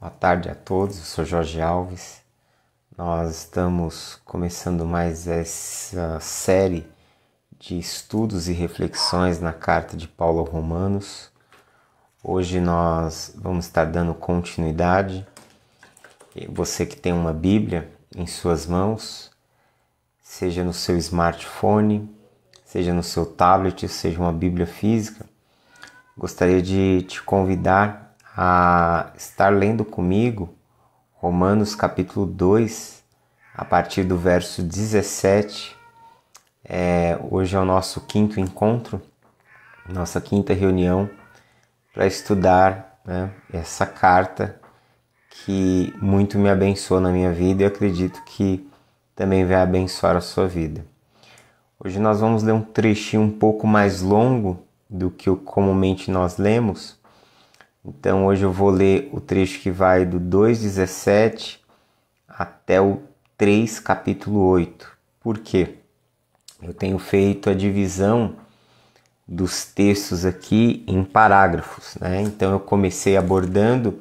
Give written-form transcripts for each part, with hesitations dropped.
Boa tarde a todos, eu sou Jorge Alves. Nós estamos começando mais essa série de estudos e reflexões na carta de Paulo aos Romanos. Hoje nós vamos estar dando continuidade. Você que tem uma Bíblia em suas mãos, seja no seu smartphone, seja no seu tablet, seja uma Bíblia física, gostaria de te convidar a estar lendo comigo Romanos capítulo 2, a partir do verso 17. Hoje é o nosso quinto encontro, nossa quinta reunião para estudar, essa carta que muito me abençoou na minha vida e eu acredito que também vai abençoar a sua vida. Hoje nós vamos ler um trechinho um pouco mais longo do que comumente nós lemos. Então hoje eu vou ler o trecho que vai do 2,17 até o 3, capítulo 8. Por quê? Eu tenho feito a divisão dos textos aqui em parágrafos, né? Então eu comecei abordando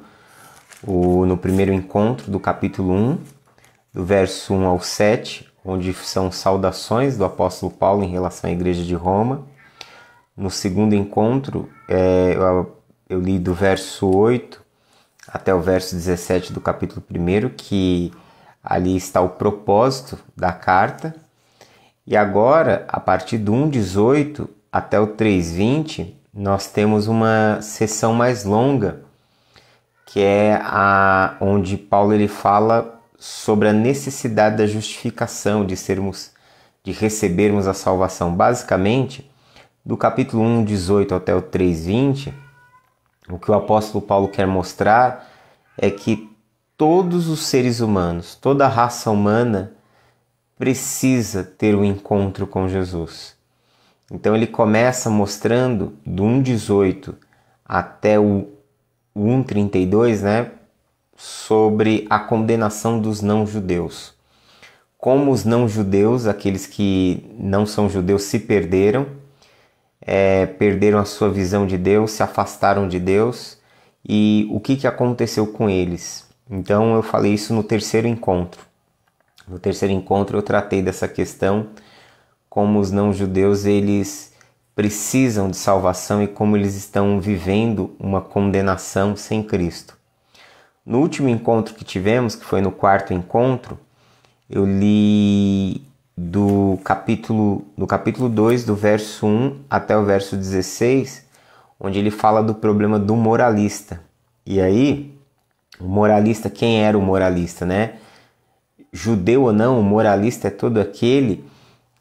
no primeiro encontro do capítulo 1, do verso 1 ao 7, onde são saudações do apóstolo Paulo em relação à igreja de Roma. No segundo encontro, eu li do verso 8 até o verso 17 do capítulo 1, que ali está o propósito da carta. E agora, a partir do 1,18 até o 3,20, nós temos uma seção mais longa, que é onde Paulo ele fala sobre a necessidade da justificação, de recebermos a salvação. Basicamente, do capítulo 1,18 até o 3,20, o que o apóstolo Paulo quer mostrar é que todos os seres humanos, toda a raça humana precisa ter um encontro com Jesus. Então ele começa mostrando do 1,18 até o 1,32, sobre a condenação dos não-judeus. Como os não-judeus, aqueles que não são judeus, se perderam, perderam a sua visão de Deus, se afastaram de Deus, e o que aconteceu com eles. Então eu falei isso no terceiro encontro. No terceiro encontro eu tratei dessa questão, como os não-judeus eles precisam de salvação e como eles estão vivendo uma condenação sem Cristo. No último encontro que tivemos, que foi no quarto encontro, eu li do capítulo 2, do verso 1 até o verso 16, onde ele fala do problema do moralista. E aí, o moralista, quem era o moralista, Judeu ou não, o moralista é todo aquele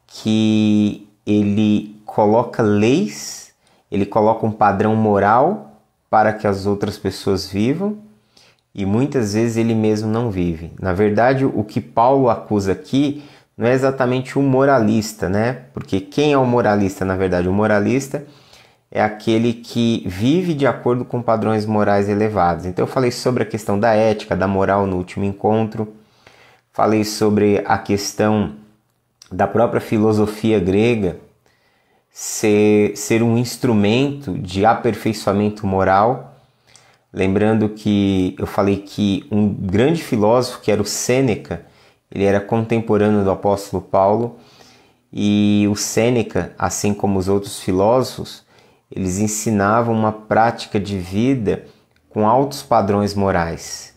que ele coloca leis, ele coloca um padrão moral para que as outras pessoas vivam e muitas vezes ele mesmo não vive. Na verdade, o que Paulo acusa aqui não é exatamente o moralista, Porque quem é o moralista, na verdade? O moralista é aquele que vive de acordo com padrões morais elevados. Então eu falei sobre a questão da ética, da moral no último encontro. Falei sobre a questão da própria filosofia grega ser um instrumento de aperfeiçoamento moral. Lembrando que eu falei que um grande filósofo, que era o Sêneca, ele era contemporâneo do apóstolo Paulo, e o Sêneca, assim como os outros filósofos, eles ensinavam uma prática de vida com altos padrões morais.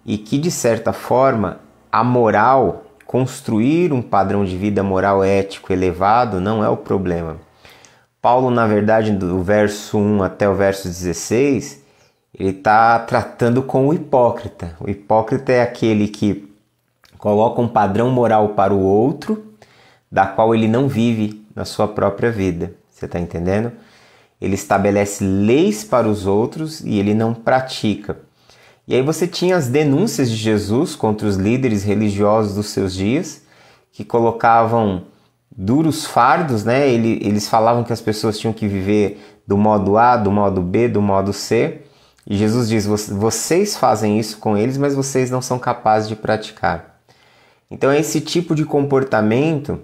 E que, de certa forma, a moral, construir um padrão de vida moral ético elevado não é o problema. Paulo, na verdade, do verso 1 até o verso 16, ele está tratando com o hipócrita. O hipócrita é aquele que coloca um padrão moral para o outro, da qual ele não vive na sua própria vida. Você está entendendo? Ele estabelece leis para os outros e ele não pratica. E aí você tinha as denúncias de Jesus contra os líderes religiosos dos seus dias, que colocavam duros fardos, Eles falavam que as pessoas tinham que viver do modo A, do modo B, do modo C. E Jesus diz, vocês fazem isso com eles, mas vocês não são capazes de praticar. Então é esse tipo de comportamento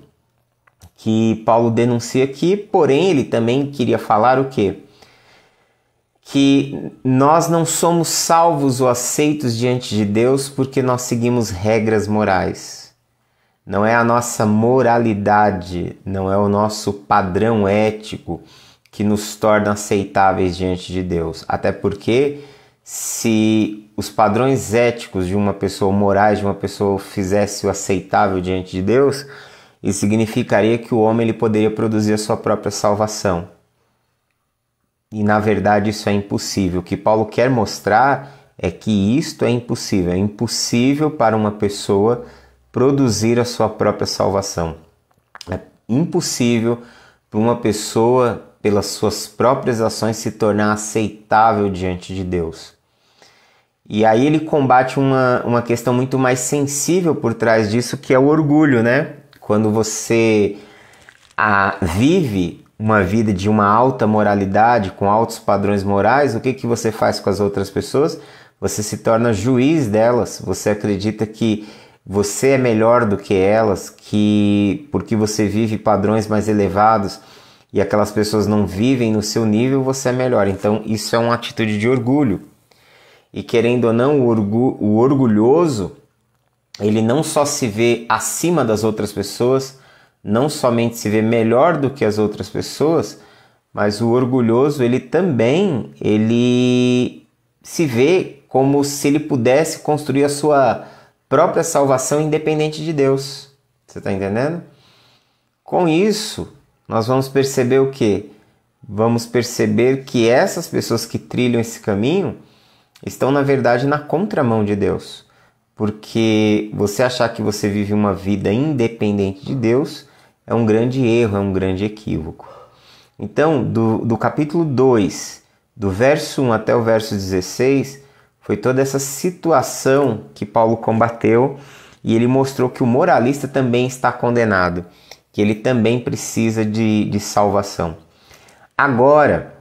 que Paulo denuncia aqui, porém ele também queria falar o quê? que nós não somos salvos ou aceitos diante de Deus porque nós seguimos regras morais. Não é a nossa moralidade, não é o nosso padrão ético que nos torna aceitáveis diante de Deus. Até porque se os padrões éticos de uma pessoa, morais de uma pessoa, fizesse o aceitável diante de Deus, isso significaria que o homem ele poderia produzir a sua própria salvação. E na verdade isso é impossível. O que Paulo quer mostrar é que isto é impossível. É impossível para uma pessoa produzir a sua própria salvação. É impossível para uma pessoa, pelas suas próprias ações, se tornar aceitável diante de Deus. E aí ele combate uma questão muito mais sensível por trás disso, que é o orgulho, né? Quando você vive uma vida de uma alta moralidade, com altos padrões morais, o que você faz com as outras pessoas? Você se torna juiz delas, você acredita que você é melhor do que elas, que porque você vive padrões mais elevados e aquelas pessoas não vivem no seu nível, você é melhor. Então isso é uma atitude de orgulho. E querendo ou não, o orgulhoso, ele não só se vê acima das outras pessoas, não somente se vê melhor do que as outras pessoas, mas o orgulhoso, ele também se vê como se ele pudesse construir a sua própria salvação independente de Deus. Você está entendendo? Com isso, nós vamos perceber o quê? Vamos perceber que essas pessoas que trilham esse caminho estão, na verdade, na contramão de Deus. Porque você achar que você vive uma vida independente de Deus é um grande erro, é um grande equívoco. Então, do capítulo 2, do verso 1 até o verso 16, foi toda essa situação que Paulo combateu, e ele mostrou que o moralista também está condenado, que ele também precisa de salvação. Agora,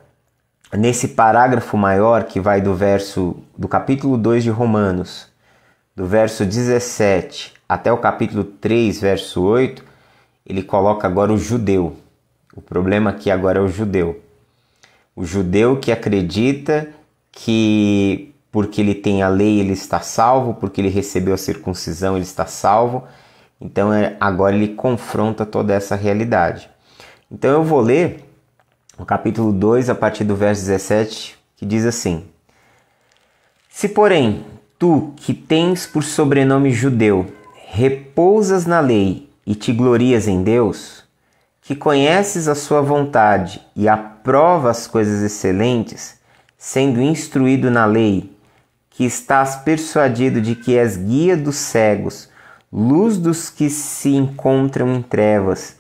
nesse parágrafo maior que vai do capítulo 2 de Romanos, do verso 17 até o capítulo 3, verso 8, ele coloca agora o judeu. O problema aqui agora é o judeu. O judeu que acredita que porque ele tem a lei ele está salvo, porque ele recebeu a circuncisão ele está salvo. Então agora ele confronta toda essa realidade. Então eu vou ler o capítulo 2 a partir do verso 17, que diz assim: Se porém tu que tens por sobrenome judeu repousas na lei e te glorias em Deus, que conheces a sua vontade e aprova as coisas excelentes, sendo instruído na lei, que estás persuadido de que és guia dos cegos, luz dos que se encontram em trevas,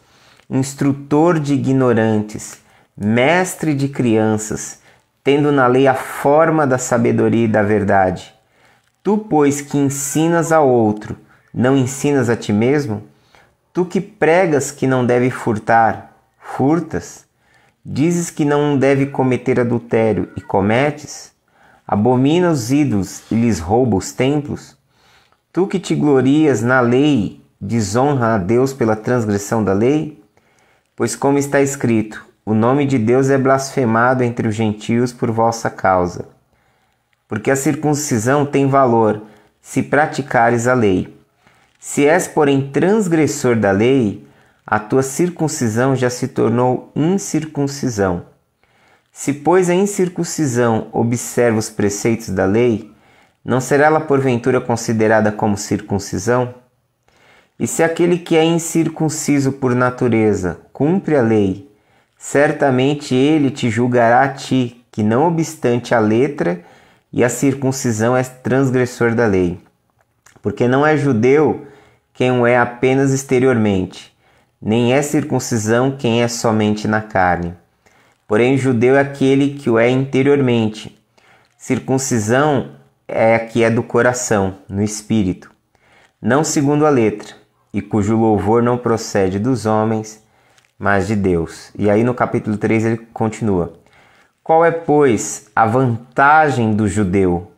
instrutor de ignorantes, mestre de crianças, tendo na lei a forma da sabedoria e da verdade. Tu, pois, que ensinas a outro, não ensinas a ti mesmo? Tu que pregas que não deve furtar, furtas? Dizes que não deve cometer adultério e cometes? Abomina os ídolos e lhes rouba os templos? Tu que te glorias na lei, desonra a Deus pela transgressão da lei? Pois como está escrito, o nome de Deus é blasfemado entre os gentios por vossa causa. Porque a circuncisão tem valor, se praticares a lei. Se és, porém, transgressor da lei, a tua circuncisão já se tornou incircuncisão. Se, pois, a incircuncisão observa os preceitos da lei, não será ela porventura considerada como circuncisão? E se aquele que é incircunciso por natureza cumpre a lei, certamente ele te julgará a ti, que não obstante a letra e a circuncisão és transgressor da lei. Porque não é judeu quem o é apenas exteriormente, nem é circuncisão quem é somente na carne. Porém, judeu é aquele que o é interiormente. Circuncisão é a que é do coração, no espírito, não segundo a letra, e cujo louvor não procede dos homens, mas de Deus. E aí no capítulo 3 ele continua: Qual é, pois, a vantagem do judeu?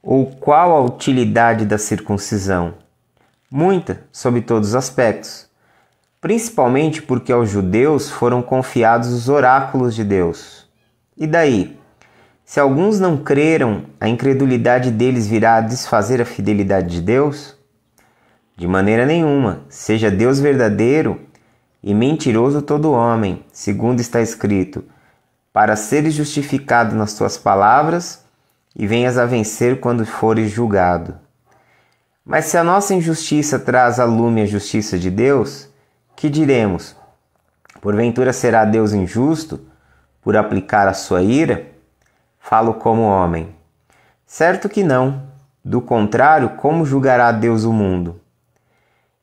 Ou qual a utilidade da circuncisão? Muita, sob todos os aspectos, principalmente porque aos judeus foram confiados os oráculos de Deus. E daí? Se alguns não creram, a incredulidade deles virá a desfazer a fidelidade de Deus? De maneira nenhuma. Seja Deus verdadeiro e mentiroso todo homem, segundo está escrito, para seres justificado nas tuas palavras e venhas a vencer quando fores julgado. Mas se a nossa injustiça traz à lume a justiça de Deus, que diremos? Porventura será Deus injusto por aplicar a sua ira? Falo como homem. Certo que não. Do contrário, como julgará Deus o mundo?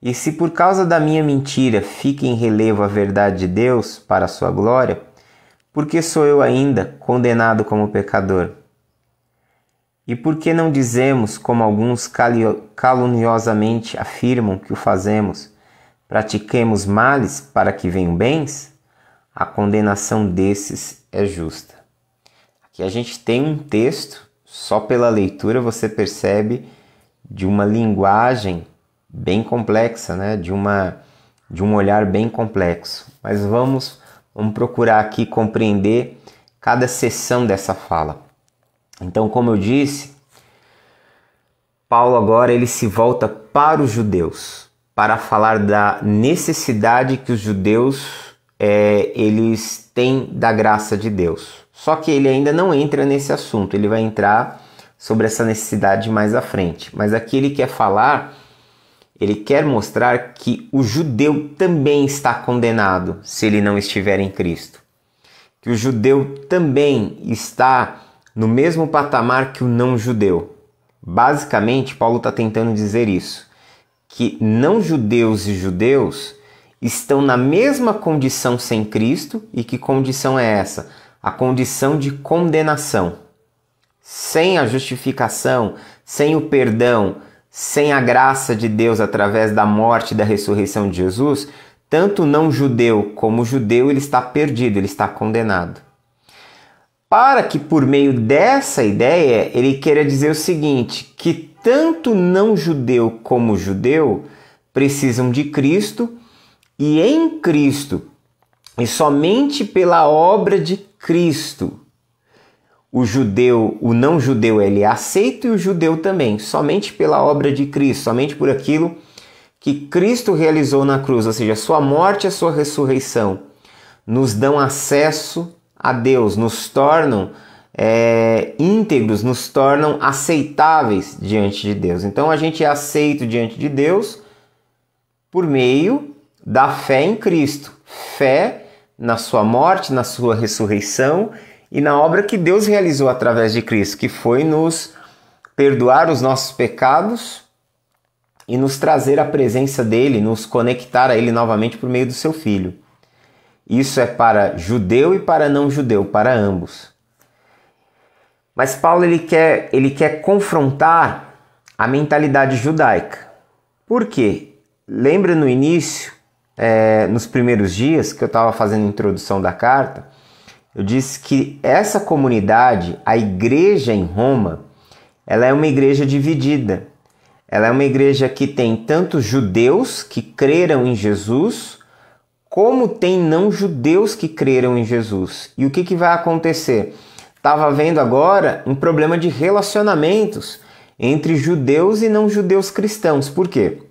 E se por causa da minha mentira fica em relevo a verdade de Deus para a sua glória, por que sou eu ainda condenado como pecador? E por que não dizemos, como alguns caluniosamente afirmam que o fazemos, pratiquemos males para que venham bens? A condenação desses é justa. Aqui a gente tem um texto, só pela leitura você percebe de uma linguagem bem complexa, né? de um olhar bem complexo. Mas vamos procurar aqui compreender cada seção dessa fala. Então, como eu disse, Paulo agora ele se volta para os judeus, para falar da necessidade que os judeus eles têm da graça de Deus. Só que ele ainda não entra nesse assunto, ele vai entrar sobre essa necessidade mais à frente. Mas aqui ele quer falar, ele quer mostrar que o judeu também está condenado se ele não estiver em Cristo. Que o judeu também está no mesmo patamar que o não-judeu. Basicamente, Paulo está tentando dizer isso, que não-judeus e judeus estão na mesma condição sem Cristo. E que condição é essa? A condição de condenação. Sem a justificação, sem o perdão, sem a graça de Deus através da morte e da ressurreição de Jesus, tanto não-judeu como judeu ele está perdido, ele está condenado. Para que por meio dessa ideia ele queira dizer o seguinte, que tanto não-judeu como judeu precisam de Cristo, e em Cristo, e somente pela obra de Cristo, o não-judeu ele é aceito e o judeu também, somente pela obra de Cristo, somente por aquilo que Cristo realizou na cruz, ou seja, a sua morte e a sua ressurreição, nos dão acesso a Deus, nos tornam íntegros, nos tornam aceitáveis diante de Deus. Então a gente é aceito diante de Deus por meio da fé em Cristo, fé na sua morte, na sua ressurreição e na obra que Deus realizou através de Cristo, que foi nos perdoar os nossos pecados e nos trazer a presença dele, nos conectar a ele novamente por meio do seu Filho. Isso é para judeu e para não judeu, para ambos. Mas Paulo ele quer confrontar a mentalidade judaica. Por quê? Lembra no início, nos primeiros dias, que eu estava fazendo a introdução da carta, eu disse que essa comunidade, a igreja em Roma, ela é uma igreja dividida. Ela é uma igreja que tem tanto judeus que creram em Jesus, como tem não-judeus que creram em Jesus. E o que vai acontecer? Estava havendo agora um problema de relacionamentos entre judeus e não-judeus cristãos. Por quê?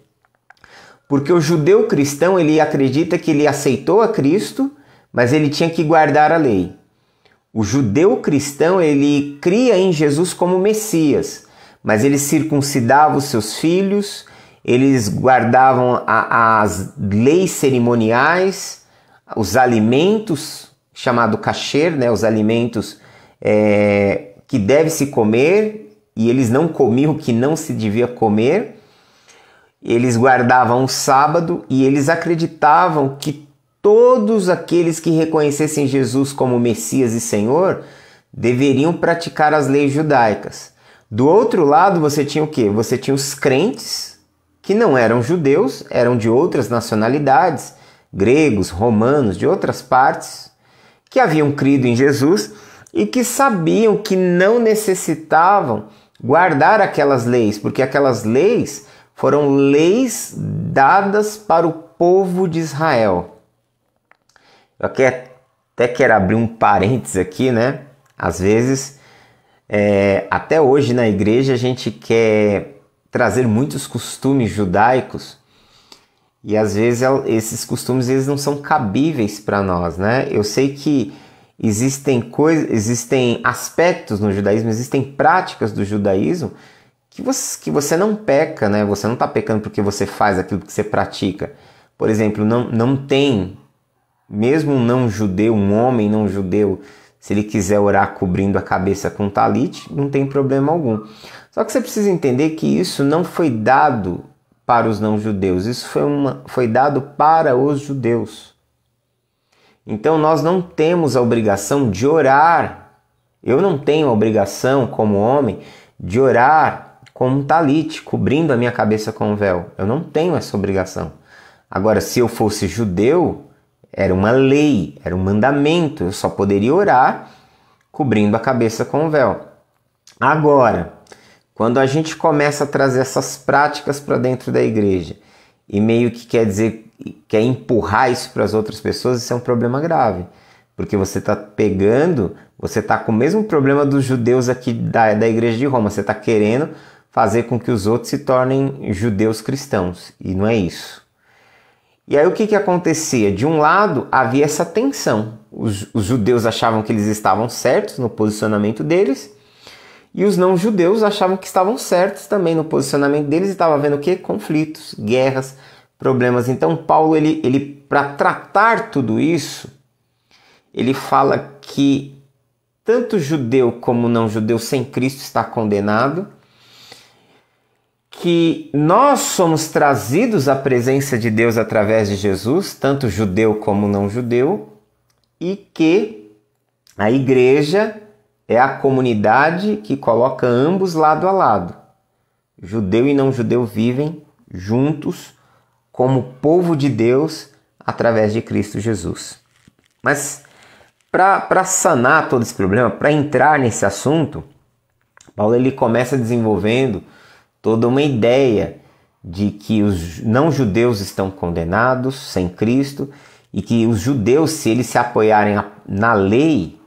Porque o judeu cristão ele acredita que ele aceitou a Cristo, mas ele tinha que guardar a lei. O judeu cristão ele cria em Jesus como Messias, mas ele circuncidava os seus filhos, eles guardavam as leis cerimoniais, os alimentos, chamado kasher, né, os alimentos que deve se comer, e eles não comiam o que não se devia comer. Eles guardavam o sábado e eles acreditavam que todos aqueles que reconhecessem Jesus como Messias e Senhor deveriam praticar as leis judaicas. Do outro lado você tinha o quê? Você tinha os crentes que não eram judeus, eram de outras nacionalidades, gregos, romanos, de outras partes, que haviam crido em Jesus e que sabiam que não necessitavam guardar aquelas leis, porque aquelas leis foram leis dadas para o povo de Israel. Eu até quero abrir um parênteses aqui, né? Às vezes Até hoje na igreja a gente quer trazer muitos costumes judaicos e às vezes esses costumes eles não são cabíveis para nós, né? Eu sei que existem aspectos no judaísmo, existem práticas do judaísmo que você não peca, né? Você não está pecando porque você faz aquilo que você pratica. Por exemplo, não tem, mesmo um não-judeu, um homem não-judeu, se ele quiser orar cobrindo a cabeça com talit, não tem problema algum. Só que você precisa entender que isso não foi dado para os não-judeus, isso foi dado para os judeus. Então nós não temos a obrigação de orar. Eu não tenho a obrigação, como homem, de orar com um talit, cobrindo a minha cabeça com um véu. Eu não tenho essa obrigação. Agora, se eu fosse judeu, era uma lei, era um mandamento. Eu só poderia orar cobrindo a cabeça com um véu. Agora, quando a gente começa a trazer essas práticas para dentro da igreja e meio que quer empurrar isso para as outras pessoas, isso é um problema grave. Porque você está você está com o mesmo problema dos judeus aqui da igreja de Roma. Você está querendo fazer com que os outros se tornem judeus cristãos. E não é isso. E aí o que acontecia? De um lado havia essa tensão. Os judeus achavam que eles estavam certos no posicionamento deles. E os não-judeus achavam que estavam certos também no posicionamento deles. E estava havendo o quê? Conflitos, guerras, problemas. Então Paulo, ele para tratar tudo isso, ele fala que tanto judeu como não-judeu sem Cristo está condenado, que nós somos trazidos à presença de Deus através de Jesus, tanto judeu como não-judeu, e que a igreja é a comunidade que coloca ambos lado a lado. Judeu e não-judeu vivem juntos como povo de Deus através de Cristo Jesus. Mas para sanar todo esse problema, para entrar nesse assunto, Paulo ele começa desenvolvendo toda uma ideia de que os não-judeus estão condenados sem Cristo e que os judeus, se eles se apoiarem na lei,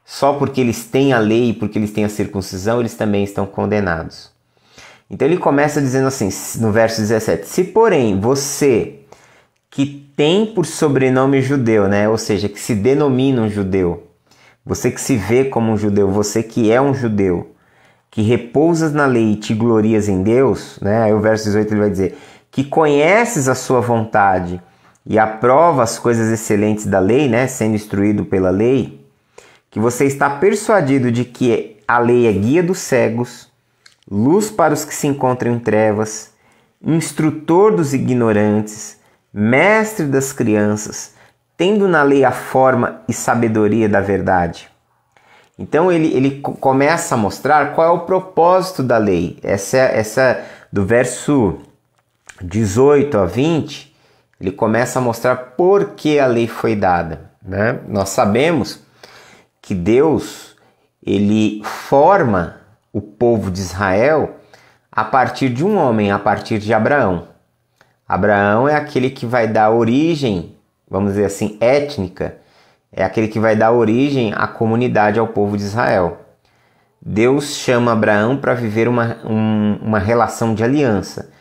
só porque eles têm a lei e porque eles têm a circuncisão, eles também estão condenados. Então ele começa dizendo assim, no verso 17, se porém você que tem por sobrenome judeu, né? Ou seja, que se denomina um judeu, você que se vê como um judeu, você que é um judeu, que repousas na lei e te glorias em Deus, né? Aí o verso 18 ele vai dizer, que conheces a sua vontade e aprova as coisas excelentes da lei, né? Sendo instruído pela lei, que você está persuadido de que a lei é guia dos cegos, luz para os que se encontram em trevas, instrutor dos ignorantes, mestre das crianças, tendo na lei a forma e sabedoria da verdade. Então ele começa a mostrar qual é o propósito da lei. Essa do verso 18 a 20, ele começa a mostrar por que a lei foi dada, né? Nós sabemos que Deus ele forma o povo de Israel a partir de um homem, a partir de Abraão. Abraão é aquele que vai dar origem, vamos dizer assim, étnica, é aquele que vai dar origem à comunidade, ao povo de Israel. Deus chama Abraão para viver uma relação de aliança.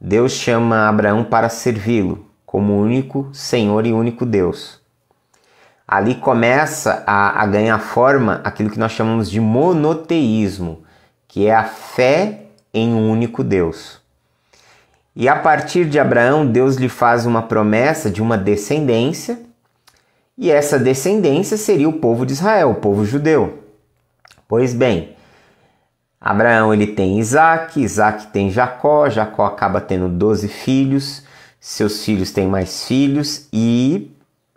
Deus chama Abraão para servi-lo como único Senhor e único Deus. Ali começa a ganhar forma aquilo que nós chamamos de monoteísmo, que é a fé em um único Deus. E a partir de Abraão, Deus lhe faz uma promessa de uma descendência, e essa descendência seria o povo de Israel, o povo judeu. Pois bem, Abraão ele tem Isaac, Isaac tem Jacó, Jacó acaba tendo 12 filhos, seus filhos têm mais filhos e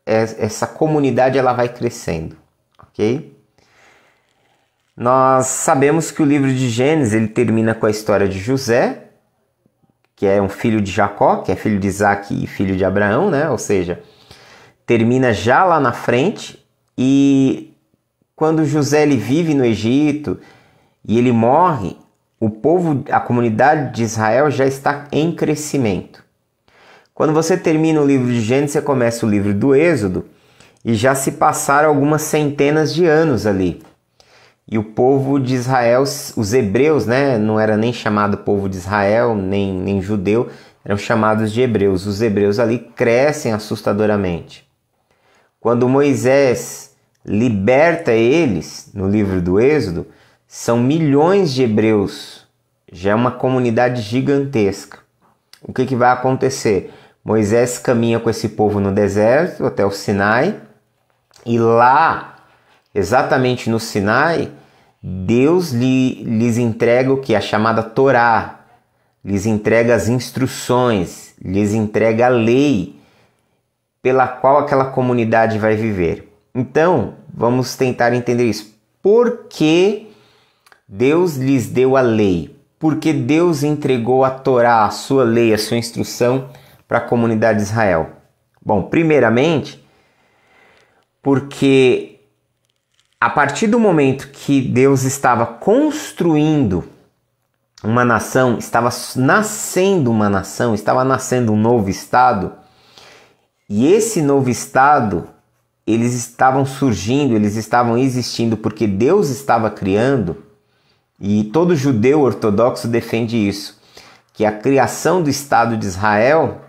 essa comunidade ela vai crescendo, ok? Nós sabemos que o livro de Gênesis ele termina com a história de José, que é um filho de Jacó, que é filho de Isaac e filho de Abraão, né? Ou seja, termina já lá na frente, e quando José ele vive no Egito e ele morre, o povo, a comunidade de Israel já está em crescimento. Quando você termina o livro de Gênesis, você começa o livro do Êxodo e já se passaram algumas centenas de anos ali. E o povo de Israel, os hebreus, né, não era nem chamado povo de Israel, nem judeu, eram chamados de hebreus. Os hebreus ali crescem assustadoramente. Quando Moisés liberta eles, no livro do Êxodo, são milhões de hebreus, já é uma comunidade gigantesca. O que vai acontecer? Moisés caminha com esse povo no deserto até o Sinai, e lá, exatamente no Sinai, Deus lhes entrega o que? A chamada Torá, lhes entrega as instruções, lhes entrega a lei pela qual aquela comunidade vai viver. Então, vamos tentar entender isso. Por que Deus lhes deu a lei? Por que Deus entregou a Torá, a sua lei, a sua instrução para a comunidade de Israel? Bom, primeiramente, porque a partir do momento que Deus estava construindo uma nação, estava nascendo uma nação, estava nascendo um novo estado, e esse novo estado, eles estavam surgindo, eles estavam existindo porque Deus estava criando, e todo judeu ortodoxo defende isso, que a criação do Estado de Israel,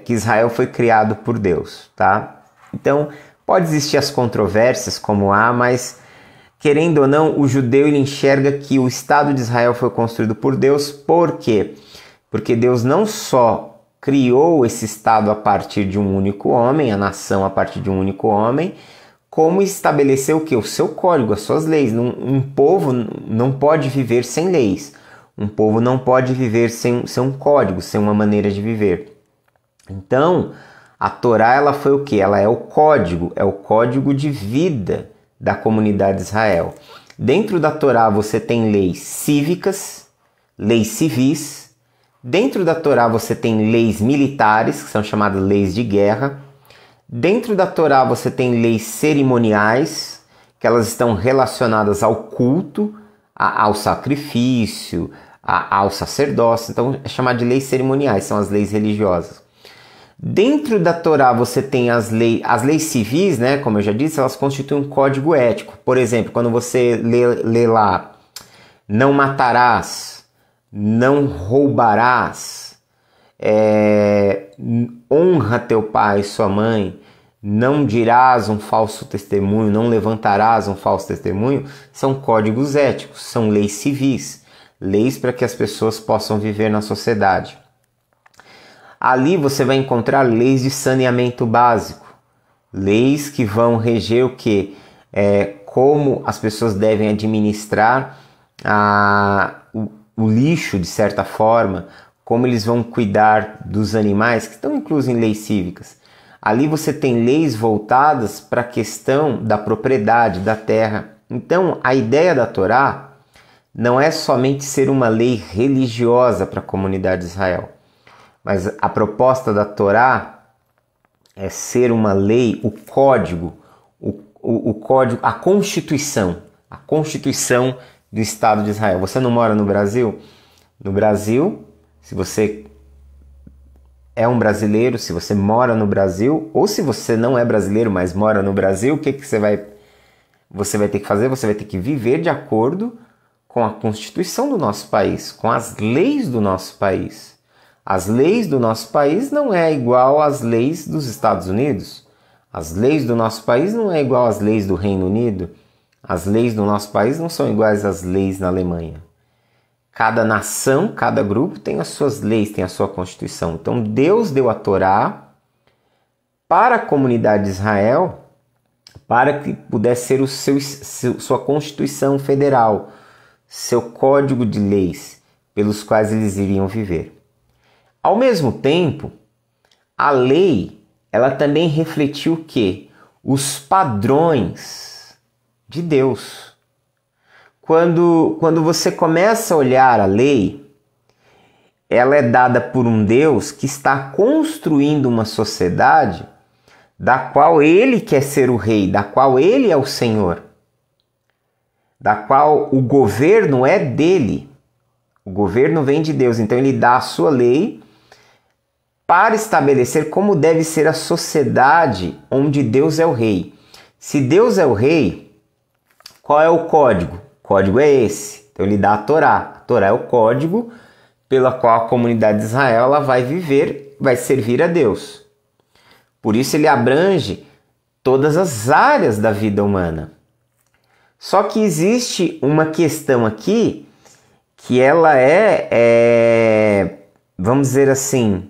que Israel foi criado por Deus, tá? Então, pode existir as controvérsias como há, mas querendo ou não, o judeu ele enxerga que o Estado de Israel foi construído por Deus. Por quê? Porque Deus não só criou esse Estado a partir de um único homem, a nação a partir de um único homem, como estabeleceu o quê? O seu código, as suas leis. Um povo não pode viver sem leis. Um povo não pode viver sem um código, sem uma maneira de viver. Então, a Torá ela foi o quê? Ela é o código de vida da comunidade de Israel. Dentro da Torá você tem leis cívicas, leis civis. Dentro da Torá você tem leis militares, que são chamadas leis de guerra. Dentro da Torá você tem leis cerimoniais, que elas estão relacionadas ao culto, ao sacrifício, ao sacerdócio. Então é chamado de leis cerimoniais, são as leis religiosas. Dentro da Torá você tem as leis civis, né? Como eu já disse, elas constituem um código ético. Por exemplo, quando você lê lá, não matarás, não roubarás, honra teu pai e sua mãe, não dirás um falso testemunho, não levantarás um falso testemunho, são códigos éticos, são leis civis, leis para que as pessoas possam viver na sociedade. Ali você vai encontrar leis de saneamento básico, leis que vão reger o que? Como as pessoas devem administrar o lixo, de certa forma, como eles vão cuidar dos animais, que estão inclusos em leis cívicas. Ali você tem leis voltadas para a questão da propriedade, da terra. Então, a ideia da Torá não é somente ser uma lei religiosa para a comunidade de Israel, mas a proposta da Torá é ser uma lei, o código, a Constituição do Estado de Israel. Você não mora no Brasil? No Brasil, se você é um brasileiro, se você mora no Brasil, ou se você não é brasileiro, mas mora no Brasil, o que você vai ter que fazer? Você vai ter que viver de acordo com a Constituição do nosso país, com as leis do nosso país. As leis do nosso país não é igual às leis dos Estados Unidos. As leis do nosso país não é igual às leis do Reino Unido. As leis do nosso país não são iguais às leis na Alemanha. Cada nação, cada grupo tem as suas leis, tem a sua Constituição. Então Deus deu a Torá para a comunidade de Israel para que pudesse ser sua Constituição federal, seu código de leis pelos quais eles iriam viver. Ao mesmo tempo, a lei ela também refletiu o quê? Os padrões de Deus. Quando você começa a olhar a lei, ela é dada por um Deus que está construindo uma sociedade da qual ele quer ser o rei, da qual ele é o Senhor, da qual o governo é dele. O governo vem de Deus, então ele dá a sua lei para estabelecer como deve ser a sociedade onde Deus é o rei. Se Deus é o rei, Qual é o código? O código é esse. Então ele dá a Torá. A Torá é o código pela qual a comunidade de Israel ela vai viver, vai servir a Deus. Por isso ele abrange todas as áreas da vida humana. Só que existe uma questão aqui que ela vamos dizer assim,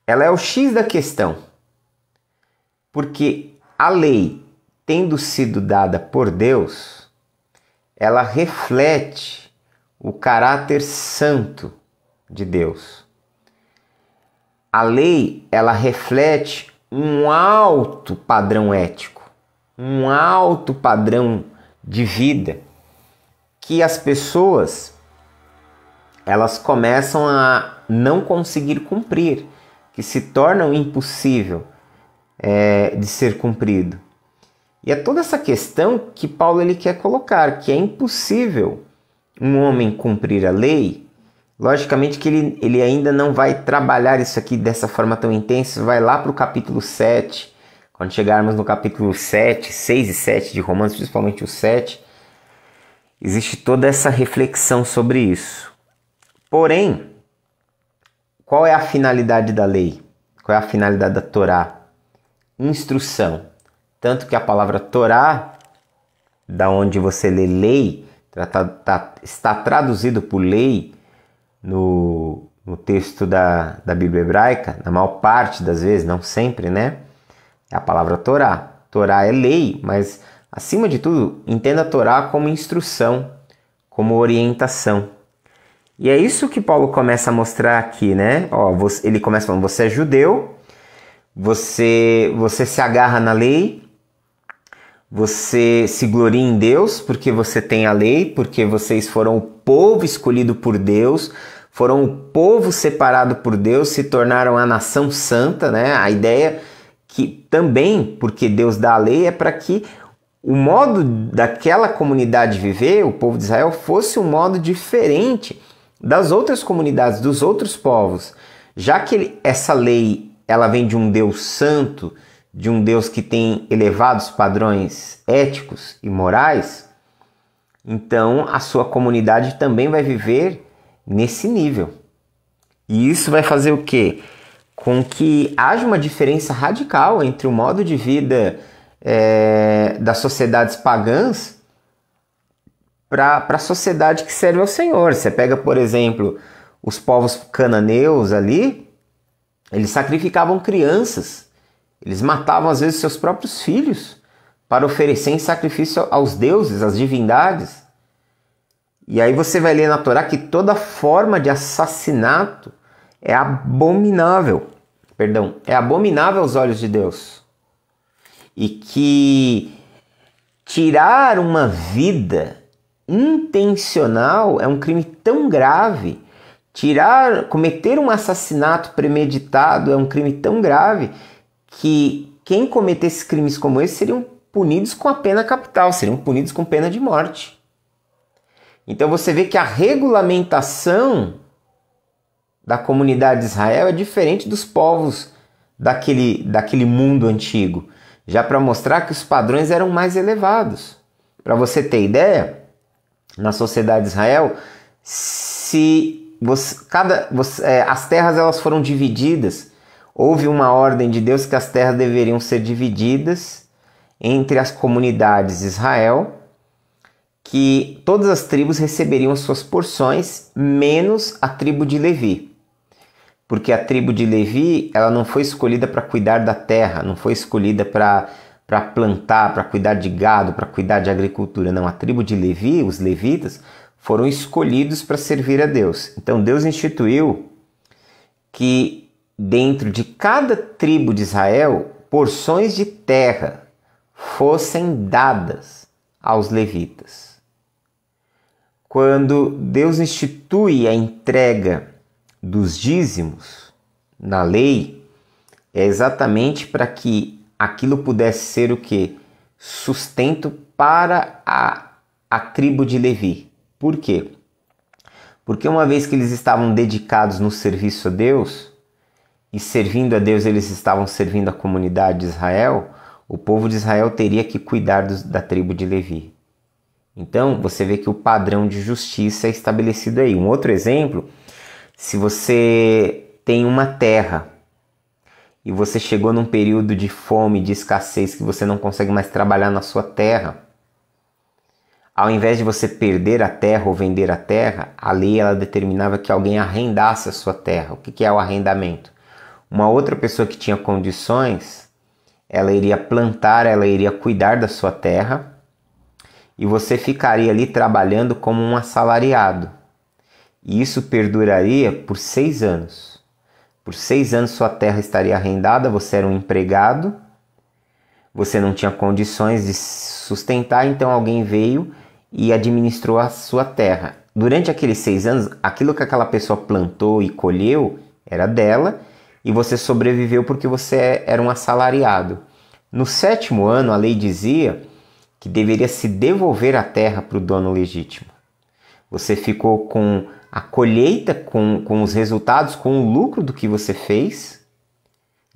ela é o X da questão. Porque a lei, tendo sido dada por Deus, ela reflete o caráter santo de Deus. A lei, ela reflete um alto padrão ético, um alto padrão de vida que as pessoas elas começam a não conseguir cumprir, que se tornam impossível de ser cumprido. E é toda essa questão que Paulo ele quer colocar, que é impossível um homem cumprir a lei. Logicamente que ele ainda não vai trabalhar isso aqui dessa forma tão intensa, vai lá para o capítulo 7, quando chegarmos no capítulo 7, 6 e 7 de Romanos, principalmente o 7, existe toda essa reflexão sobre isso. Porém, qual é a finalidade da lei? Qual é a finalidade da Torá? Instrução. Tanto que a palavra Torá, da onde você lê lei, está traduzido por lei no texto da Bíblia hebraica, na maior parte das vezes, não sempre, né? É a palavra Torá. Torá é lei, mas acima de tudo, entenda a Torá como instrução, como orientação. E é isso que Paulo começa a mostrar aqui, né? Ele começa falando, você é judeu, você se agarra na lei, você se gloria em Deus porque você tem a lei, porque vocês foram o povo escolhido por Deus, foram o povo separado por Deus, se tornaram a nação santa, né? A ideia que também, porque Deus dá a lei, é para que o modo daquela comunidade viver, o povo de Israel, fosse um modo diferente das outras comunidades, dos outros povos. Já que essa lei ela vem de um Deus santo, de um Deus que tem elevados padrões éticos e morais, então a sua comunidade também vai viver nesse nível. E isso vai fazer o quê? Com que haja uma diferença radical entre o modo de vida das sociedades pagãs para a sociedade que serve ao Senhor. Você pega, por exemplo, os povos cananeus ali, eles sacrificavam crianças, eles matavam às vezes seus próprios filhos para oferecer em sacrifício aos deuses, às divindades. E aí você vai ler na Torá que toda forma de assassinato é abominável, é abominável aos olhos de Deus. E que tirar uma vida intencional é um crime tão grave, cometer um assassinato premeditado é um crime tão grave que quem cometesse crimes como esse seriam punidos com a pena capital, seriam punidos com pena de morte. Então você vê que a regulamentação da comunidade de Israel é diferente dos povos daquele mundo antigo, já para mostrar que os padrões eram mais elevados. Para você ter ideia, na sociedade de Israel, as terras elas foram divididas, houve uma ordem de Deus que as terras deveriam ser divididas entre as comunidades de Israel, que todas as tribos receberiam as suas porções, menos a tribo de Levi. Porque a tribo de Levi ela não foi escolhida para cuidar da terra, não foi escolhida para plantar, para cuidar de gado, para cuidar de agricultura. Não, a tribo de Levi, os levitas, foram escolhidos para servir a Deus. Então Deus instituiu que dentro de cada tribo de Israel, porções de terra fossem dadas aos levitas. Quando Deus institui a entrega dos dízimos na lei, é exatamente para que aquilo pudesse ser o quê? Sustento para a tribo de Levi. Por quê? Porque uma vez que eles estavam dedicados no serviço a Deus, e servindo a Deus eles estavam servindo a comunidade de Israel, o povo de Israel teria que cuidar da tribo de Levi. Então, você vê que o padrão de justiça é estabelecido aí. Um outro exemplo, se você tem uma terra e você chegou num período de fome, de escassez, que você não consegue mais trabalhar na sua terra, ao invés de você perder a terra ou vender a terra, a lei ela determinava que alguém arrendasse a sua terra. O que é o arrendamento? Uma outra pessoa que tinha condições, ela iria plantar, ela iria cuidar da sua terra e você ficaria ali trabalhando como um assalariado. E isso perduraria por 6 anos. Por 6 anos sua terra estaria arrendada, você era um empregado, você não tinha condições de sustentar, então alguém veio e administrou a sua terra. Durante aqueles 6 anos, aquilo que aquela pessoa plantou e colheu era dela e você sobreviveu porque você era um assalariado. No 7º ano, a lei dizia que deveria se devolver a terra para o dono legítimo. Você ficou com a colheita, com os resultados, com o lucro do que você fez.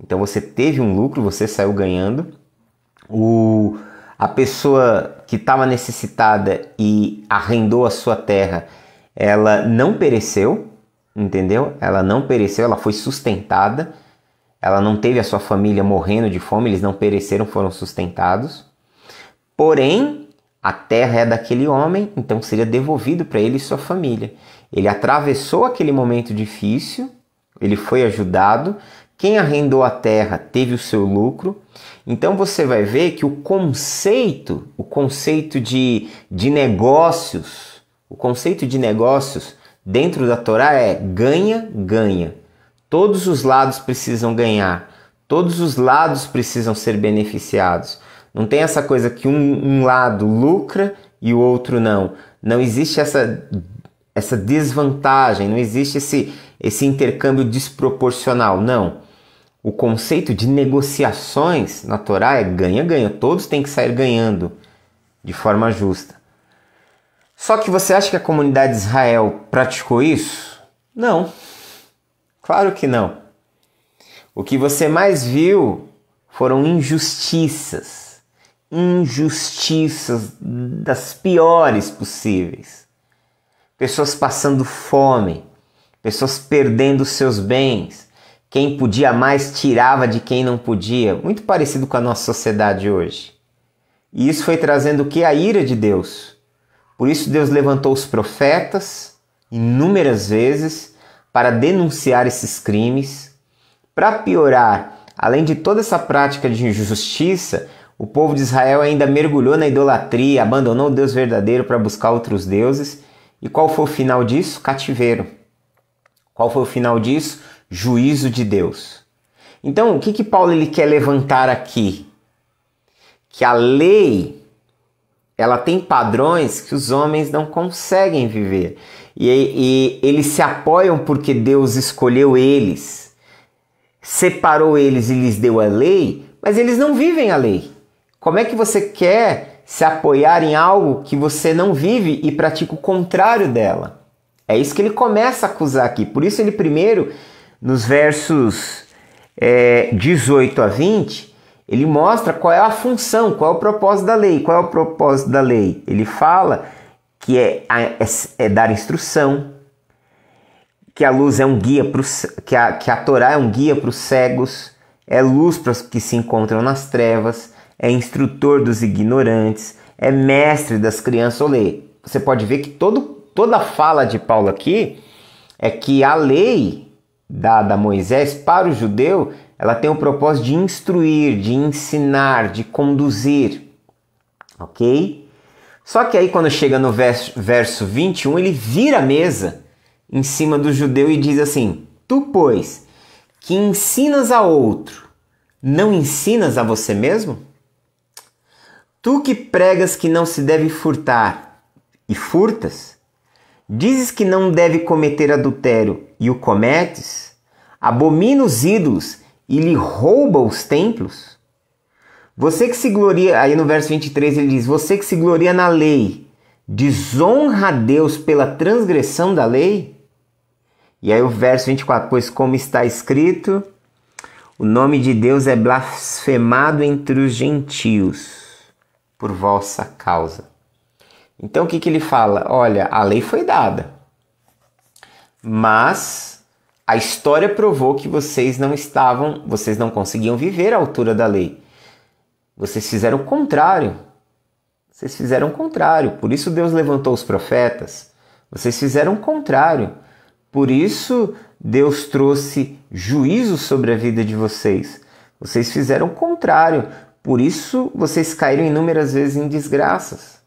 Então você teve um lucro, você saiu ganhando. A pessoa que estava necessitada e arrendou a sua terra, ela não pereceu, entendeu? Ela não pereceu, ela foi sustentada. Ela não teve a sua família morrendo de fome, eles não pereceram, foram sustentados. Porém, a terra é daquele homem, então seria devolvido para ele e sua família. Ele atravessou aquele momento difícil, ele foi ajudado. Quem arrendou a terra teve o seu lucro. Então você vai ver que o conceito de negócios, o conceito de negócios dentro da Torá é ganha, ganha. Todos os lados precisam ganhar, todos os lados precisam ser beneficiados. Não tem essa coisa que um lado lucra e o outro não. Não existe essa desvantagem, não existe esse intercâmbio desproporcional, não. O conceito de negociações na Torá é ganha-ganha, todos têm que sair ganhando de forma justa. Só que você acha que a comunidade de Israel praticou isso? Não, claro que não. O que você mais viu foram injustiças das piores possíveis. Pessoas passando fome, pessoas perdendo seus bens. Quem podia mais tirava de quem não podia. Muito parecido com a nossa sociedade hoje. E isso foi trazendo o que? A ira de Deus. Por isso Deus levantou os profetas inúmeras vezes para denunciar esses crimes. Para piorar, além de toda essa prática de injustiça, o povo de Israel ainda mergulhou na idolatria, abandonou o Deus verdadeiro para buscar outros deuses. E qual foi o final disso? Cativeiro. Qual foi o final disso? Juízo de Deus. Então, o que Paulo ele quer levantar aqui? Que a lei, ela tem padrões que os homens não conseguem viver. E eles se apoiam porque Deus escolheu eles, separou eles e lhes deu a lei, mas eles não vivem a lei. Como é que você quer se apoiar em algo que você não vive e pratica o contrário dela? É isso que ele começa a acusar aqui. Por isso ele primeiro, nos versos 18 a 20, ele mostra qual é a função, qual é o propósito da lei. Qual é o propósito da lei? Ele fala que é dar instrução, que a luz é um guia que a Torá é um guia para os cegos, é luz para os que se encontram nas trevas, é instrutor dos ignorantes, é mestre das crianças. Você pode ver que toda a fala de Paulo aqui é que a lei dada a Moisés para o judeu, ela tem o propósito de instruir, de ensinar, de conduzir, ok? Só que aí quando chega no verso 21, ele vira a mesa em cima do judeu e diz assim: tu, pois, que ensinas a outro, não ensinas a você mesmo? Tu que pregas que não se deve furtar e furtas, dizes que não deve cometer adultério e o cometes, abomina os ídolos e lhe rouba os templos? Você que se gloria, aí no verso 23 ele diz, você que se gloria na lei, desonra a Deus pela transgressão da lei? E aí o verso 24, pois como está escrito, O nome de Deus é blasfemado entre os gentios por vossa causa. Então o que ele fala? Olha, a lei foi dada, mas a história provou que vocês não conseguiam viver à altura da lei. Vocês fizeram o contrário. Vocês fizeram o contrário. Por isso Deus levantou os profetas. Vocês fizeram o contrário. Por isso Deus trouxe juízo sobre a vida de vocês. Vocês fizeram o contrário. Por isso vocês caíram inúmeras vezes em desgraças.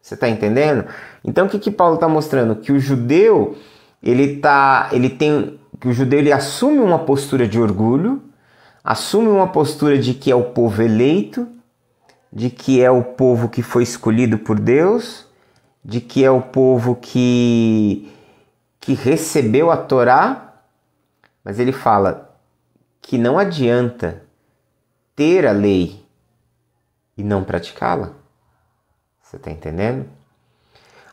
Você está entendendo? Então o que Paulo está mostrando? Que o judeu ele assume uma postura de orgulho, assume uma postura de que é o povo eleito, de que é o povo que foi escolhido por Deus, de que é o povo que recebeu a Torá, mas ele fala que não adianta ter a lei e não praticá-la. Você está entendendo?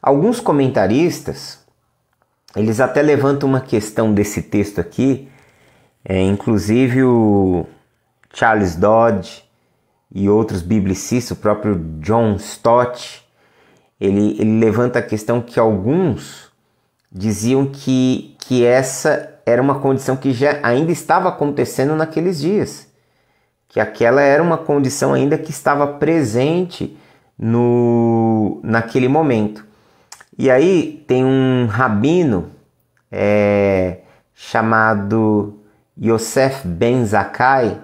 Alguns comentaristas, eles até levantam uma questão desse texto aqui, inclusive o Charles Dodge e outros biblicistas, o próprio John Stott, ele levanta a questão que alguns diziam que essa era uma condição que já ainda estava acontecendo naqueles dias, que aquela era uma condição ainda que estava presente naquele momento. E aí tem um rabino chamado Yosef Ben Zakkai.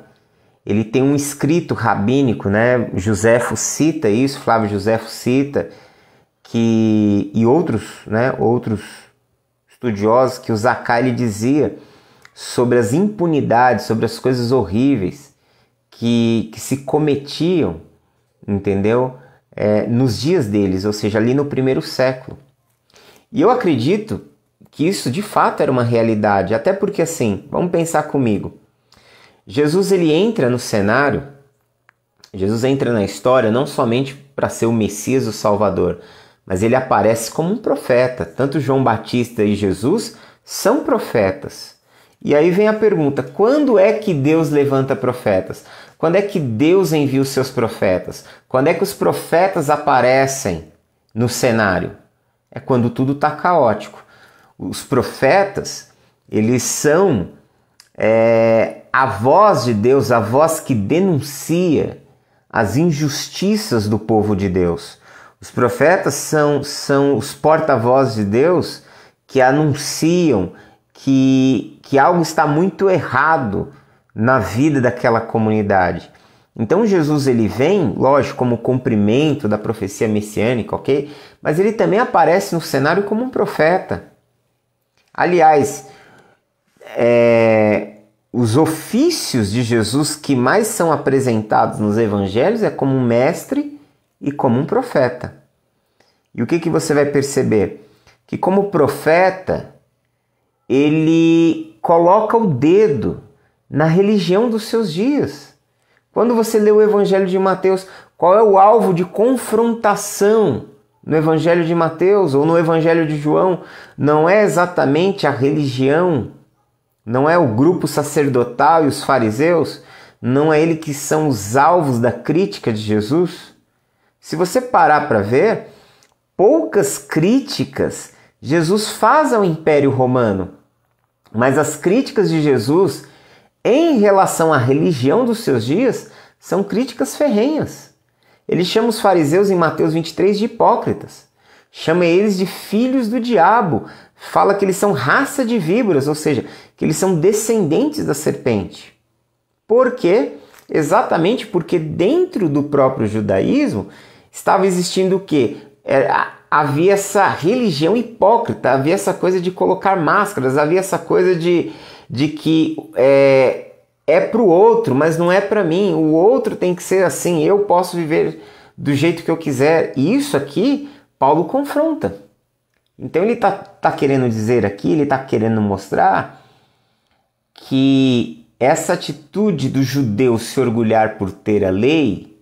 Ele tem um escrito rabínico, né? Joséfo cita isso, Flávio Joséfo cita, e outros estudiosos, que o Zakkai ele dizia sobre as impunidades, sobre as coisas horríveis que se cometiam, entendeu? Nos dias deles, ou seja, ali no primeiro século. E eu acredito que isso de fato era uma realidade, até porque assim, vamos pensar comigo, Jesus ele entra no cenário, Jesus entra na história não somente para ser o Messias, o Salvador, mas ele aparece como um profeta. Tanto João Batista e Jesus são profetas. E aí vem a pergunta, quando é que Deus levanta profetas? Quando é que Deus envia os seus profetas? Quando é que os profetas aparecem no cenário? É quando tudo está caótico. Os profetas, eles são a voz de Deus, a voz que denuncia as injustiças do povo de Deus. Os profetas são os porta-vozes de Deus que anunciam que algo está muito errado na vida daquela comunidade. Então Jesus ele vem, lógico, como cumprimento da profecia messiânica, ok? Mas ele também aparece no cenário como um profeta. Aliás, os ofícios de Jesus que mais são apresentados nos evangelhos é como um mestre e como um profeta. E o que você vai perceber? Que como profeta, ele coloca o dedo na religião dos seus dias. Quando você lê o Evangelho de Mateus, qual é o alvo de confrontação no Evangelho de Mateus ou no Evangelho de João? Não é exatamente a religião, não é o grupo sacerdotal e os fariseus, não é ele que são os alvos da crítica de Jesus? Se você parar para ver, poucas críticas Jesus faz ao Império Romano, mas as críticas de Jesus em relação à religião dos seus dias são críticas ferrenhas. Ele chama os fariseus em Mateus 23 de hipócritas, chama eles de filhos do diabo, fala que eles são raça de víboras, ou seja, que eles são descendentes da serpente. Por quê? Exatamente porque dentro do próprio judaísmo estava existindo o quê? Havia essa religião hipócrita, havia essa coisa de colocar máscaras, havia essa coisa de que é para o outro, mas não é para mim. O outro tem que ser assim, eu posso viver do jeito que eu quiser. E isso aqui, Paulo confronta. Então ele tá querendo dizer aqui, ele está querendo mostrar que essa atitude do judeu se orgulhar por ter a lei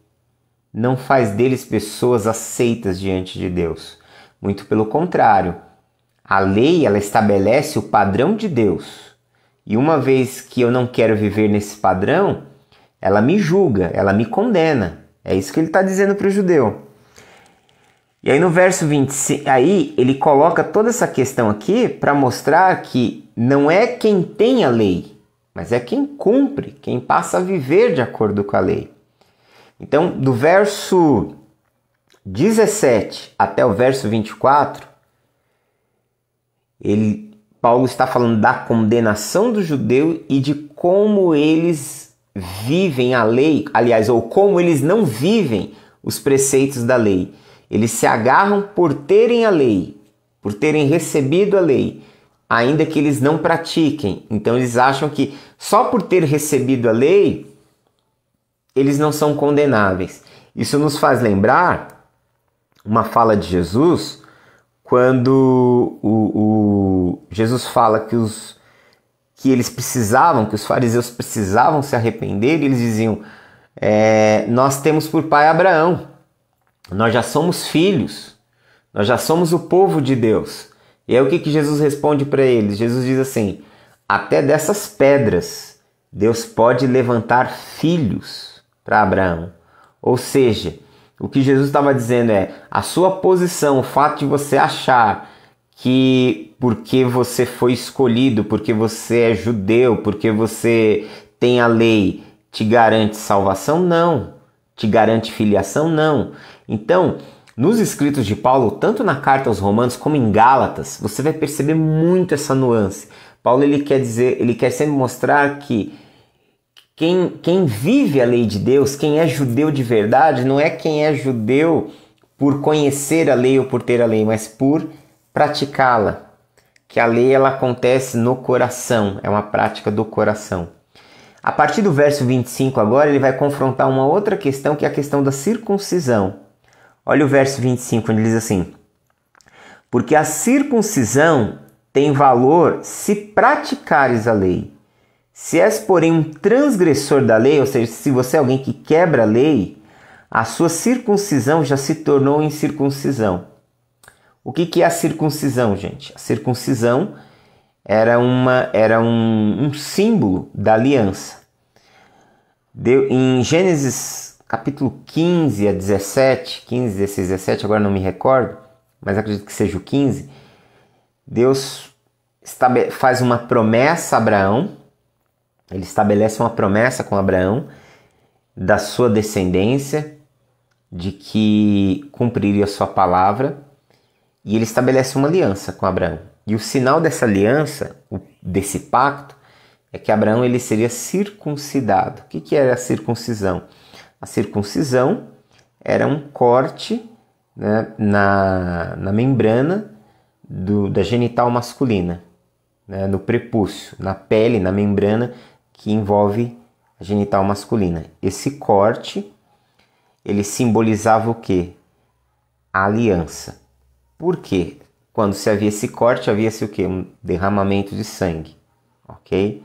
não faz deles pessoas aceitas diante de Deus. Muito pelo contrário. A lei, ela estabelece o padrão de Deus, E uma vez que eu não quero viver nesse padrão, ela me julga, ela me condena. É isso que ele está dizendo para o judeu. E aí no verso 25, aí ele coloca toda essa questão aqui para mostrar que não é quem tem a lei, mas é quem cumpre, quem passa a viver de acordo com a lei. Então, do verso 17 até o verso 24, Paulo está falando da condenação do judeu e de como eles vivem a lei, aliás, ou como eles não vivem os preceitos da lei. Eles se agarram por terem a lei, por terem recebido a lei, ainda que eles não pratiquem. Então eles acham que só por ter recebido a lei, eles não são condenáveis. Isso nos faz lembrar uma fala de Jesus, quando Jesus fala que eles precisavam, que os fariseus precisavam se arrepender, e eles diziam, nós temos por pai Abraão, nós já somos filhos, nós já somos o povo de Deus. E aí o que Jesus responde para eles? Jesus diz assim, até dessas pedras Deus pode levantar filhos para Abraão. Ou seja, o que Jesus estava dizendo é, a sua posição, o fato de você achar que porque você foi escolhido, porque você é judeu, porque você tem a lei, te garante salvação? Não. Te garante filiação? Não. Então, nos escritos de Paulo, tanto na carta aos Romanos como em Gálatas, você vai perceber muito essa nuance. Paulo ele quer sempre mostrar que quem vive a lei de Deus, quem é judeu de verdade, não é quem é judeu por conhecer a lei ou por ter a lei, mas por praticá-la. Que a lei ela acontece no coração, é uma prática do coração. A partir do verso 25 agora, ele vai confrontar uma outra questão, que é a questão da circuncisão. Olha o verso 25, onde ele diz assim, porque a circuncisão tem valor se praticares a lei. Se és, porém, um transgressor da lei, ou seja, se você é alguém que quebra a lei, a sua circuncisão já se tornou incircuncisão. O que é a circuncisão, gente? A circuncisão era um símbolo da aliança. Em Gênesis capítulo 15 a 17, 15, 16, 17, agora não me recordo, mas acredito que seja o 15, Deus faz uma promessa a Abraão, ele estabelece uma promessa com Abraão da sua descendência, de que cumpriria a sua palavra, e ele estabelece uma aliança com Abraão. E o sinal dessa aliança, desse pacto, é que Abraão ele seria circuncidado. O que era a circuncisão? A circuncisão era um corte, né, na membrana da genital masculina, né, no prepúcio, na pele, na membrana que envolve a genital masculina. Esse corte, ele simbolizava o quê? A aliança. Por quê? Quando se havia esse corte, havia-se o quê? Um derramamento de sangue, ok?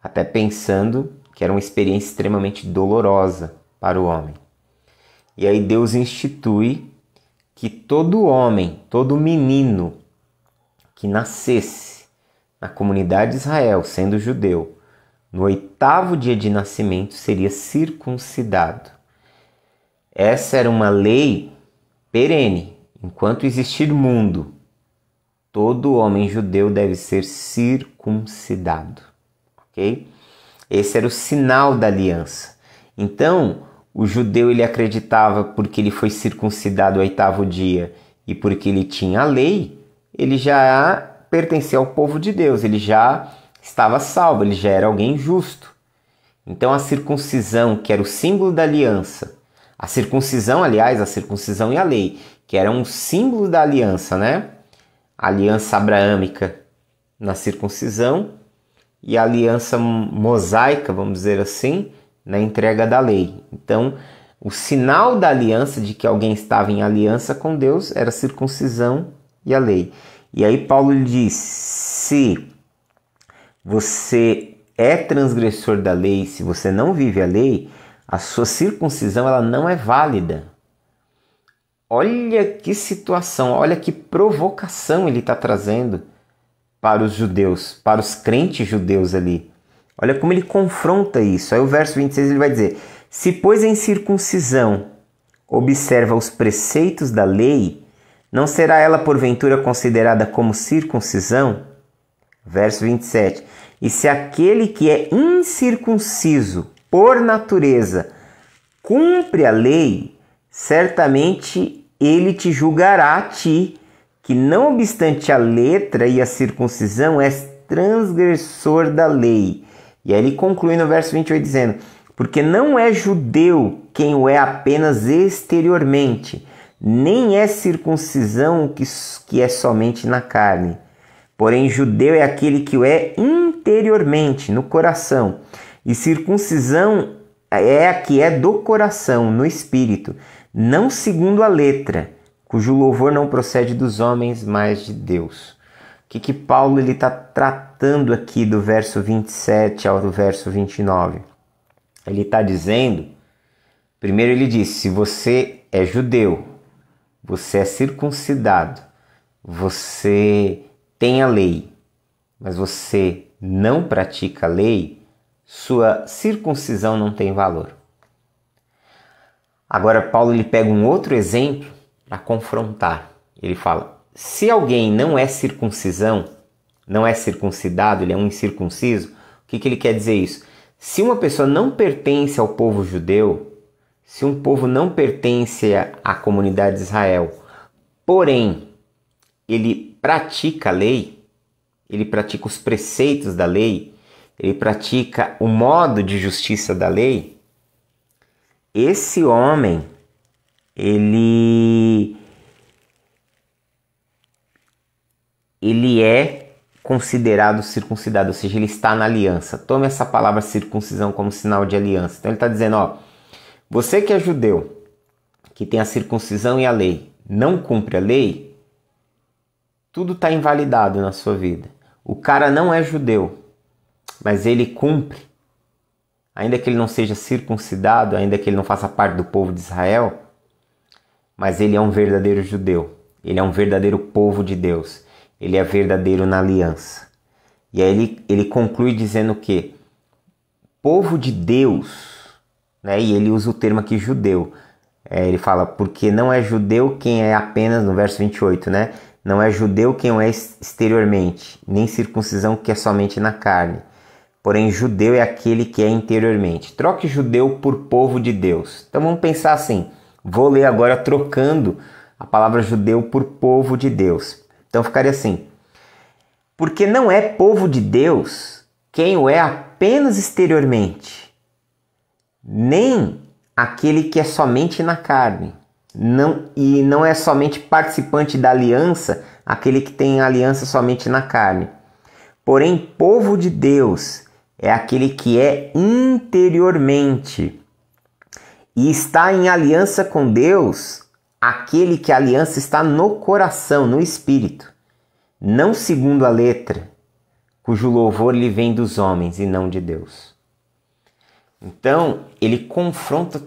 Até pensando que era uma experiência extremamente dolorosa para o homem. E aí Deus institui que todo homem, todo menino que nascesse na comunidade de Israel, sendo judeu, no 8º dia de nascimento seria circuncidado. Essa era uma lei perene. Enquanto existir mundo, todo homem judeu deve ser circuncidado, ok? Esse era o sinal da aliança. Então, o judeu ele acreditava porque ele foi circuncidado ao 8º dia e porque ele tinha a lei, ele já pertencia ao povo de Deus, ele já estava salvo, ele já era alguém justo. Então a circuncisão, que era o símbolo da aliança, a circuncisão, aliás, a circuncisão e a lei, que era um símbolo da aliança, né? A aliança abraâmica na circuncisão e a aliança mosaica, vamos dizer assim, na entrega da lei. Então, o sinal da aliança, de que alguém estava em aliança com Deus, era a circuncisão e a lei. E aí Paulo lhe diz, se você é transgressor da lei, se você não vive a lei, a sua circuncisão ela não é válida. Olha que situação, olha que provocação ele está trazendo para os judeus, para os crentes judeus ali. Olha como ele confronta isso. Aí o verso 26 ele vai dizer: se pois em circuncisão observa os preceitos da lei, não será ela porventura considerada como circuncisão? Verso 27. E se aquele que é incircunciso por natureza cumpre a lei, certamente ele te julgará a ti, que não obstante a letra e a circuncisão és transgressor da lei. E aí ele conclui no verso 28 dizendo: porque não é judeu quem o é apenas exteriormente, nem é circuncisão que é somente na carne. Porém, judeu é aquele que o é interiormente, no coração. E circuncisão é a que é do coração, no espírito, não segundo a letra, cujo louvor não procede dos homens, mas de Deus. O que Paulo está tratando aqui do verso 27 ao verso 29? Ele está dizendo, primeiro ele diz, se você é judeu, você é circuncidado, você tem a lei, mas você não pratica a lei, sua circuncisão não tem valor. Agora Paulo ele pega um outro exemplo para confrontar. Ele fala, se alguém não é circuncisão, não é circuncidado, ele é um incircunciso, o que ele quer dizer isso? Se uma pessoa não pertence ao povo judeu, se um povo não pertence à comunidade de Israel, porém ele pratica a lei, ele pratica os preceitos da lei, ele pratica o modo de justiça da lei, esse homem, ele é considerado circuncidado, ou seja, ele está na aliança. Tome essa palavra circuncisão como sinal de aliança. Então ele está dizendo, ó, você que é judeu, que tem a circuncisão e a lei, não cumpre a lei, tudo está invalidado na sua vida. O cara não é judeu, mas ele cumpre, ainda que ele não seja circuncidado, ainda que ele não faça parte do povo de Israel, mas ele é um verdadeiro judeu, ele é um verdadeiro povo de Deus, ele é verdadeiro na aliança. E aí ele conclui dizendo que povo de Deus, né? E ele usa o termo aqui judeu, ele fala, porque não é judeu quem é apenas, no verso 28, né? Não é judeu quem o é exteriormente, nem circuncisão que é somente na carne. Porém, judeu é aquele que é interiormente. Troque judeu por povo de Deus. Então vamos pensar assim. Vou ler agora trocando a palavra judeu por povo de Deus. Então ficaria assim. Porque não é povo de Deus quem o é apenas exteriormente, nem aquele que é somente na carne. E não é somente participante da aliança, aquele que tem aliança somente na carne. Porém, povo de Deus é aquele que é interiormente e está em aliança com Deus, aquele que a aliança está no coração, no espírito, não segundo a letra, cujo louvor lhe vem dos homens e não de Deus. Então, ele confronta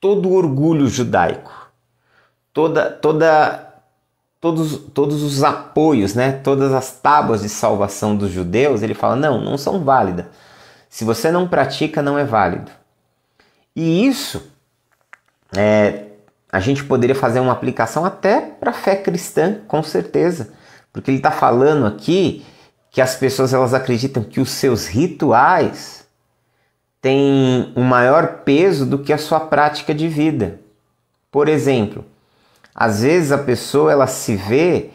todo o orgulho judaico, todos os apoios, né? Todas as tábuas de salvação dos judeus, ele fala, não são válidas. Se você não pratica, não é válido. E isso, a gente poderia fazer uma aplicação até para a fé cristã, com certeza. Porque ele está falando aqui que as pessoas elas acreditam que os seus rituais têm um maior peso do que a sua prática de vida. Por exemplo, às vezes a pessoa ela se vê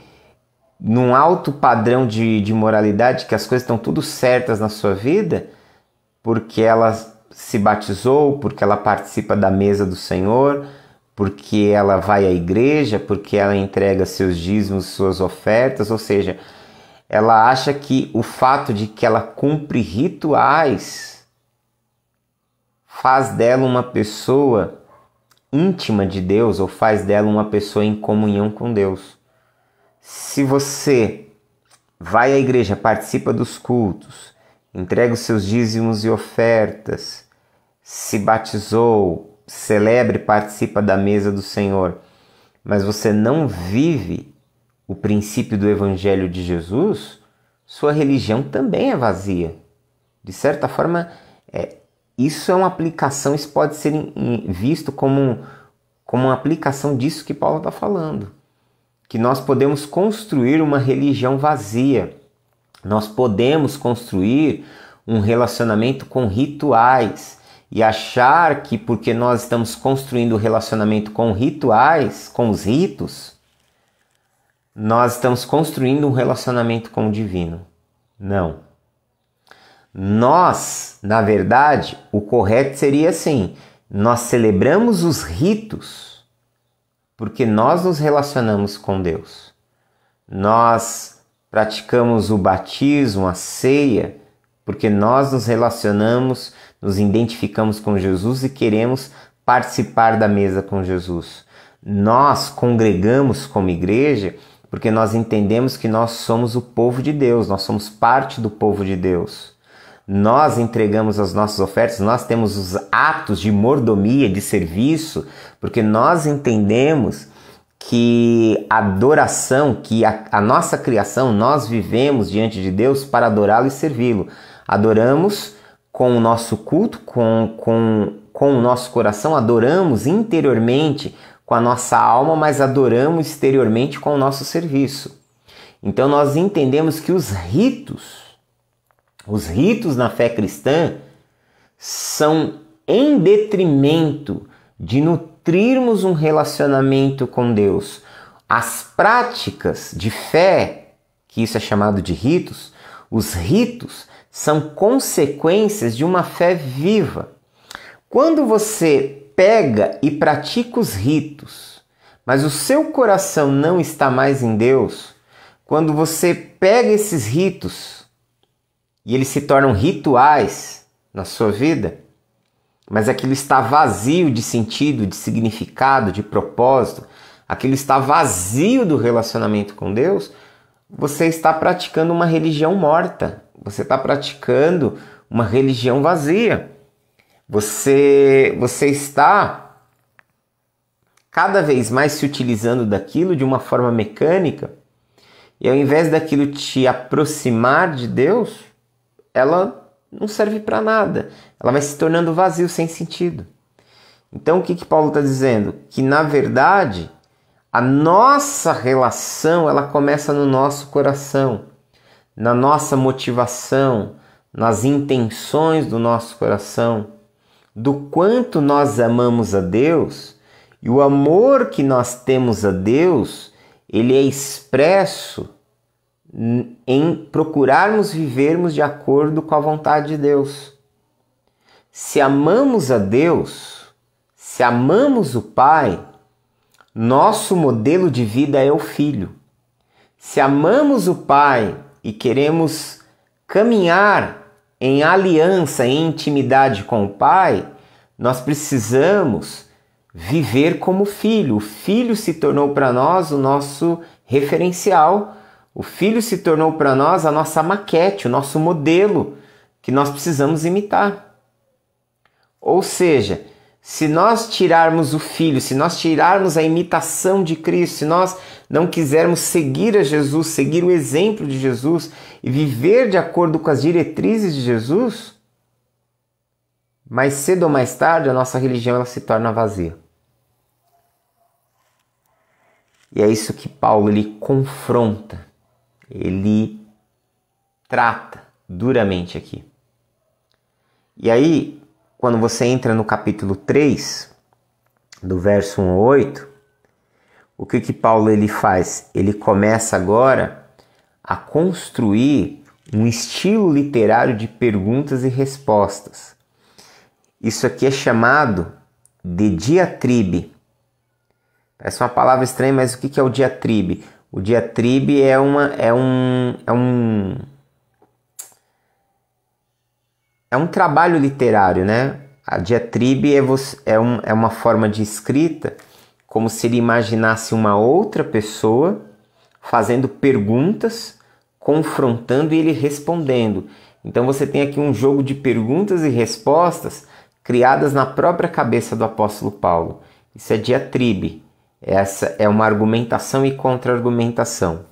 num alto padrão de moralidade, que as coisas estão tudo certas na sua vida, porque ela se batizou, porque ela participa da mesa do Senhor, porque ela vai à igreja, porque ela entrega seus dízimos, suas ofertas, ou seja, ela acha que o fato de que ela cumpre rituais faz dela uma pessoa íntima de Deus ou faz dela uma pessoa em comunhão com Deus. Se você vai à igreja, participa dos cultos, entrega os seus dízimos e ofertas, se batizou, celebra e participa da mesa do Senhor, mas você não vive o princípio do Evangelho de Jesus, sua religião também é vazia. De certa forma, isso é uma aplicação, isso pode ser visto como uma aplicação disso que Paulo está falando. Que nós podemos construir uma religião vazia. Nós podemos construir um relacionamento com rituais e achar que porque nós estamos construindo o relacionamento com rituais, com os ritos, nós estamos construindo um relacionamento com o divino. Não. Nós, na verdade, o correto seria assim: nós celebramos os ritos porque nós nos relacionamos com Deus. Nós praticamos o batismo, a ceia, porque nós nos relacionamos, nos identificamos com Jesus e queremos participar da mesa com Jesus. Nós congregamos como igreja porque nós entendemos que nós somos o povo de Deus, nós somos parte do povo de Deus. Nós entregamos as nossas ofertas, nós temos os atos de mordomia, de serviço, porque nós entendemos que a adoração, que a nossa criação, nós vivemos diante de Deus para adorá-lo e servi-lo. Adoramos com o nosso culto, com o nosso coração, adoramos interiormente com a nossa alma, mas adoramos exteriormente com o nosso serviço. Então nós entendemos que os ritos na fé cristã são em detrimento de nutrirmos um relacionamento com Deus. As práticas de fé, que isso é chamado de ritos, os ritos são consequências de uma fé viva. Quando você pega e pratica os ritos, mas o seu coração não está mais em Deus, quando você pega esses ritos e eles se tornam rituais na sua vida, mas aquilo está vazio de sentido, de significado, de propósito, aquilo está vazio do relacionamento com Deus, você está praticando uma religião morta, você está praticando uma religião vazia. Você está cada vez mais se utilizando daquilo de uma forma mecânica, e ao invés daquilo te aproximar de Deus, ela não serve para nada. Ela vai se tornando vazio, sem sentido. Então o que Paulo está dizendo? Que na verdade a nossa relação ela começa no nosso coração, na nossa motivação, nas intenções do nosso coração, do quanto nós amamos a Deus, e o amor que nós temos a Deus, ele é expresso em procurarmos vivermos de acordo com a vontade de Deus. Se amamos a Deus, se amamos o Pai, nosso modelo de vida é o Filho. Se amamos o Pai e queremos caminhar em aliança, em intimidade com o Pai, nós precisamos viver como Filho. O Filho se tornou para nós o nosso referencial. O Filho se tornou para nós a nossa maquete, o nosso modelo que nós precisamos imitar. Ou seja, se nós tirarmos o Filho, se nós tirarmos a imitação de Cristo, se nós não quisermos seguir a Jesus, seguir o exemplo de Jesus e viver de acordo com as diretrizes de Jesus, mais cedo ou mais tarde a nossa religião ela se torna vazia. E é isso que Paulo ele confronta, ele trata duramente aqui. E aí, quando você entra no capítulo 3, do verso 1 a 8, o que Paulo ele faz? Ele começa agora a construir um estilo literário de perguntas e respostas. Isso aqui é chamado de diatribe. Parece uma palavra estranha, mas o que é o diatribe? O diatribe é um trabalho literário, né? A diatribe é uma forma de escrita como se ele imaginasse uma outra pessoa fazendo perguntas, confrontando e ele respondendo. Então você tem aqui um jogo de perguntas e respostas criadas na própria cabeça do apóstolo Paulo. Isso é diatribe. Essa é uma argumentação e contra-argumentação.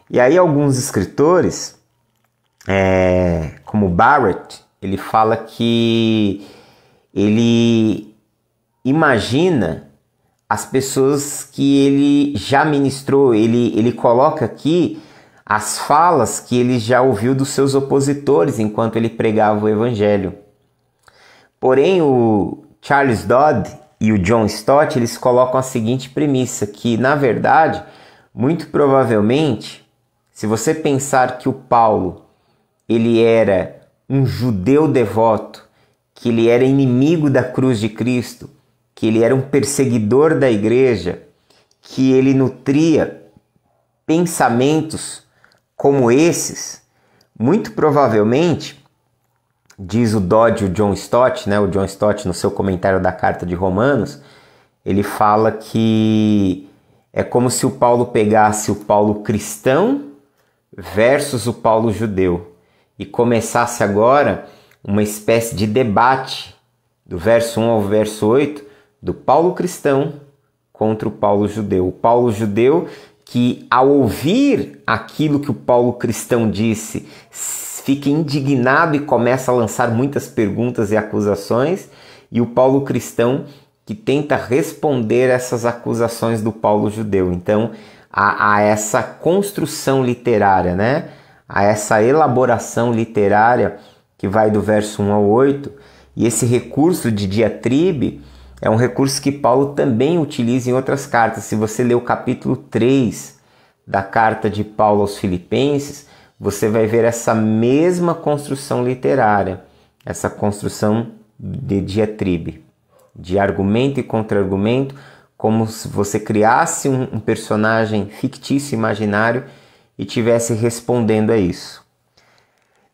E aí alguns escritores, como Barrett, ele fala que ele imagina as pessoas que ele já ministrou, ele coloca aqui as falas que ele já ouviu dos seus opositores enquanto ele pregava o evangelho. Porém, o Charles Dodd e o John Stott, eles colocam a seguinte premissa, que na verdade, muito provavelmente, se você pensar que o Paulo, ele era um judeu devoto, que ele era inimigo da cruz de Cristo, que ele era um perseguidor da igreja, que ele nutria pensamentos como esses, muito provavelmente, diz o Dodd e o John Stott, né? O John Stott no seu comentário da carta de Romanos, ele fala que é como se o Paulo pegasse o Paulo cristão versus o Paulo judeu e começasse agora uma espécie de debate do verso 1 ao verso 8 do Paulo cristão contra o Paulo judeu. O Paulo judeu que, ao ouvir aquilo que o Paulo cristão disse, fica indignado e começa a lançar muitas perguntas e acusações, e o Paulo cristão que tenta responder essas acusações do Paulo judeu. Então, há essa construção literária, né? Há essa elaboração literária que vai do verso 1 ao 8, e esse recurso de diatribe é um recurso que Paulo também utiliza em outras cartas. Se você ler o capítulo 3 da carta de Paulo aos Filipenses, você vai ver essa mesma construção literária, essa construção de diatribe, de argumento e contra-argumento, como se você criasse um personagem fictício, imaginário, e tivesse respondendo a isso.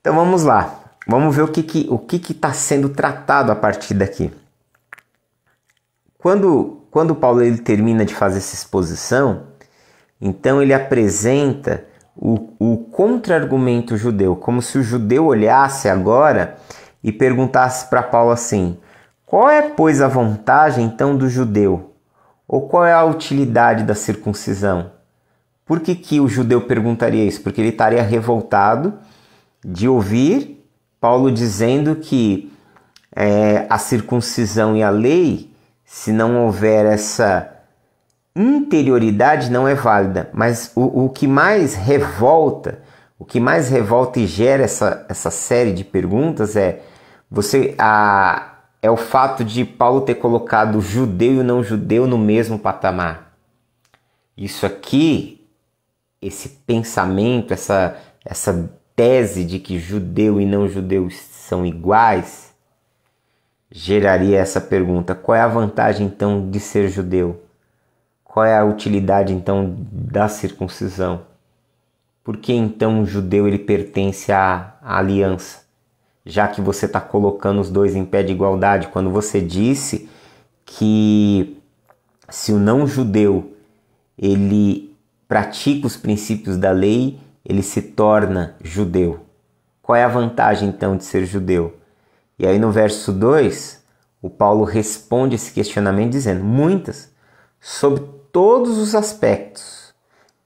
Então vamos lá, vamos ver o que está sendo tratado a partir daqui. Quando Paulo ele termina de fazer essa exposição, então ele apresenta o contra-argumento judeu, como se o judeu olhasse agora e perguntasse para Paulo assim: qual é, pois, a vantagem então do judeu? Ou qual é a utilidade da circuncisão? Por que o judeu perguntaria isso? Porque ele estaria revoltado de ouvir Paulo dizendo que a circuncisão e a lei, se não houver essa interioridade, não é válida. Mas o que mais revolta e gera essa série de perguntas é o fato de Paulo ter colocado o judeu e o não judeu no mesmo patamar. Isso aqui, esse pensamento, essa tese de que judeu e não judeu são iguais, geraria essa pergunta: qual é a vantagem então de ser judeu? Qual é a utilidade então da circuncisão? Por que então o judeu ele pertence à aliança? Já que você está colocando os dois em pé de igualdade, quando você disse que se o não judeu ele pratica os princípios da lei, ele se torna judeu. Qual é a vantagem então de ser judeu? E aí no verso 2, o Paulo responde esse questionamento dizendo: muitas, sobre todos os aspectos,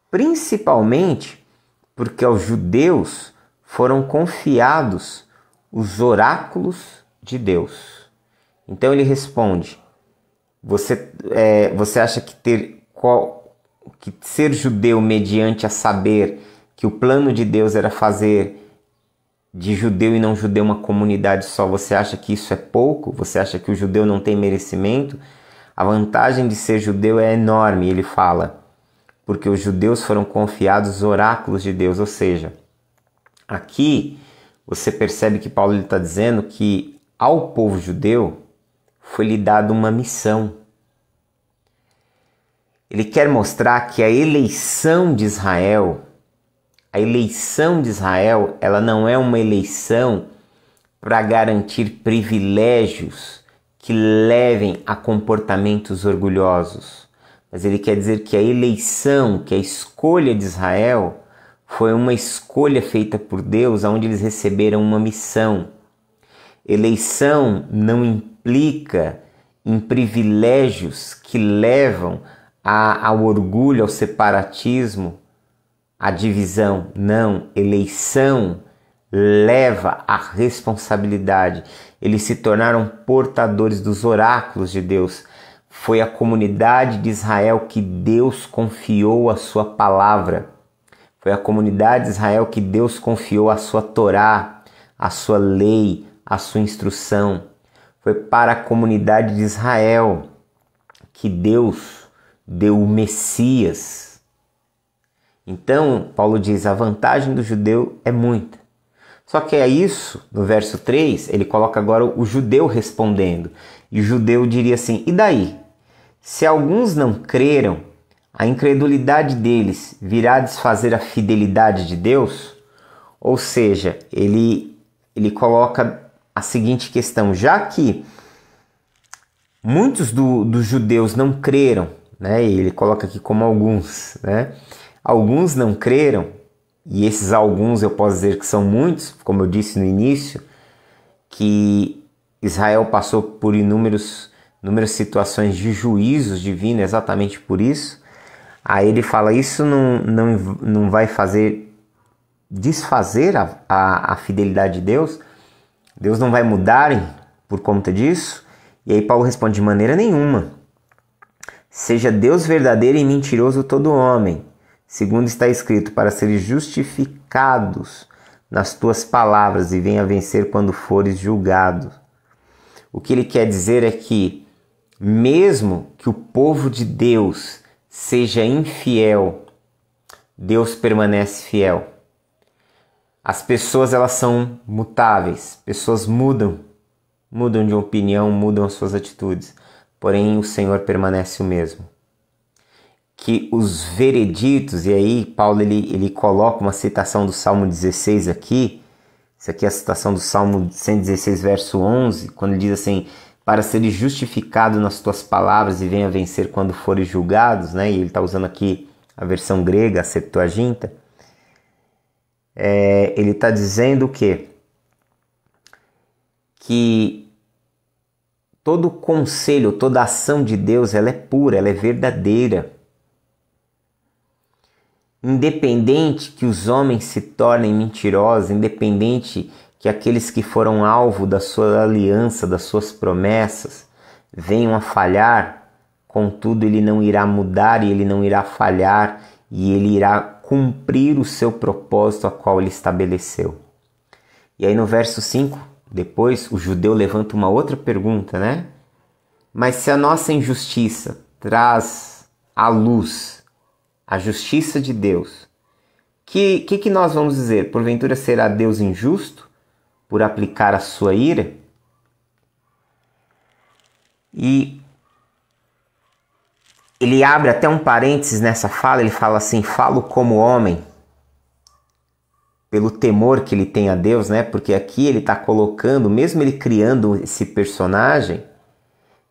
principalmente porque aos judeus foram confiados os oráculos de Deus. Então ele responde: você acha que ser judeu mediante a saber que o plano de Deus era fazer de judeu e não judeu uma comunidade só, você acha que isso é pouco? Você acha que o judeu não tem merecimento? A vantagem de ser judeu é enorme, ele fala, porque os judeus foram confiados os oráculos de Deus. Ou seja, aqui você percebe que Paulo está dizendo que ao povo judeu foi-lhe dada uma missão. Ele quer mostrar que a eleição de Israel, ela não é uma eleição para garantir privilégios que levem a comportamentos orgulhosos. Mas ele quer dizer que a eleição, que a escolha de Israel foi uma escolha feita por Deus, onde eles receberam uma missão. Eleição não implica em privilégios que levam ao orgulho, ao separatismo, à divisão. Não, eleição leva a responsabilidade. Eles se tornaram portadores dos oráculos de Deus. Foi a comunidade de Israel que Deus confiou a sua palavra. Foi a comunidade de Israel que Deus confiou a sua Torá, a sua lei, a sua instrução. Foi para a comunidade de Israel que Deus deu o Messias. Então, Paulo diz, a vantagem do judeu é muita. Só que é isso, no verso 3, ele coloca agora o judeu respondendo. E o judeu diria assim, e daí? Se alguns não creram, a incredulidade deles virá desfazer a fidelidade de Deus? Ou seja, ele coloca a seguinte questão, já que muitos dos judeus não creram, né? E ele coloca aqui como alguns, né? Alguns não creram, e esses alguns eu posso dizer que são muitos, como eu disse no início, que Israel passou por inúmeras situações de juízos divinos exatamente por isso. Aí ele fala, isso não vai desfazer a fidelidade de Deus? Deus não vai mudar por conta disso? E aí Paulo responde, de maneira nenhuma. Seja Deus verdadeiro e mentiroso todo homem, segundo está escrito, para seres justificados nas tuas palavras e venha vencer quando fores julgado. O que ele quer dizer é que, mesmo que o povo de Deus seja infiel, Deus permanece fiel. As pessoas, elas são mutáveis, pessoas mudam de opinião, mudam as suas atitudes, porém o Senhor permanece o mesmo. Que os vereditos, e aí Paulo ele coloca uma citação do Salmo 16 aqui, isso aqui é a citação do Salmo 116, verso 11, quando ele diz assim, para seres justificado nas tuas palavras e venha vencer quando fores julgados, né? E ele está usando aqui a versão grega, a Septuaginta. Ele está dizendo o quê? Que todo conselho, toda ação de Deus, ela é pura, ela é verdadeira. Independente que os homens se tornem mentirosos, independente que aqueles que foram alvo da sua aliança, das suas promessas, venham a falhar, contudo ele não irá mudar e ele não irá falhar e ele irá cumprir o seu propósito a qual ele estabeleceu. E aí no verso 5, depois o judeu levanta uma outra pergunta, né? Mas se a nossa injustiça traz à luz a justiça de Deus, que nós vamos dizer? Porventura será Deus injusto por aplicar a sua ira? E ele abre até um parênteses nessa fala, ele fala assim, falo como homem, pelo temor que ele tem a Deus, né? Porque aqui ele está colocando, mesmo ele criando esse personagem,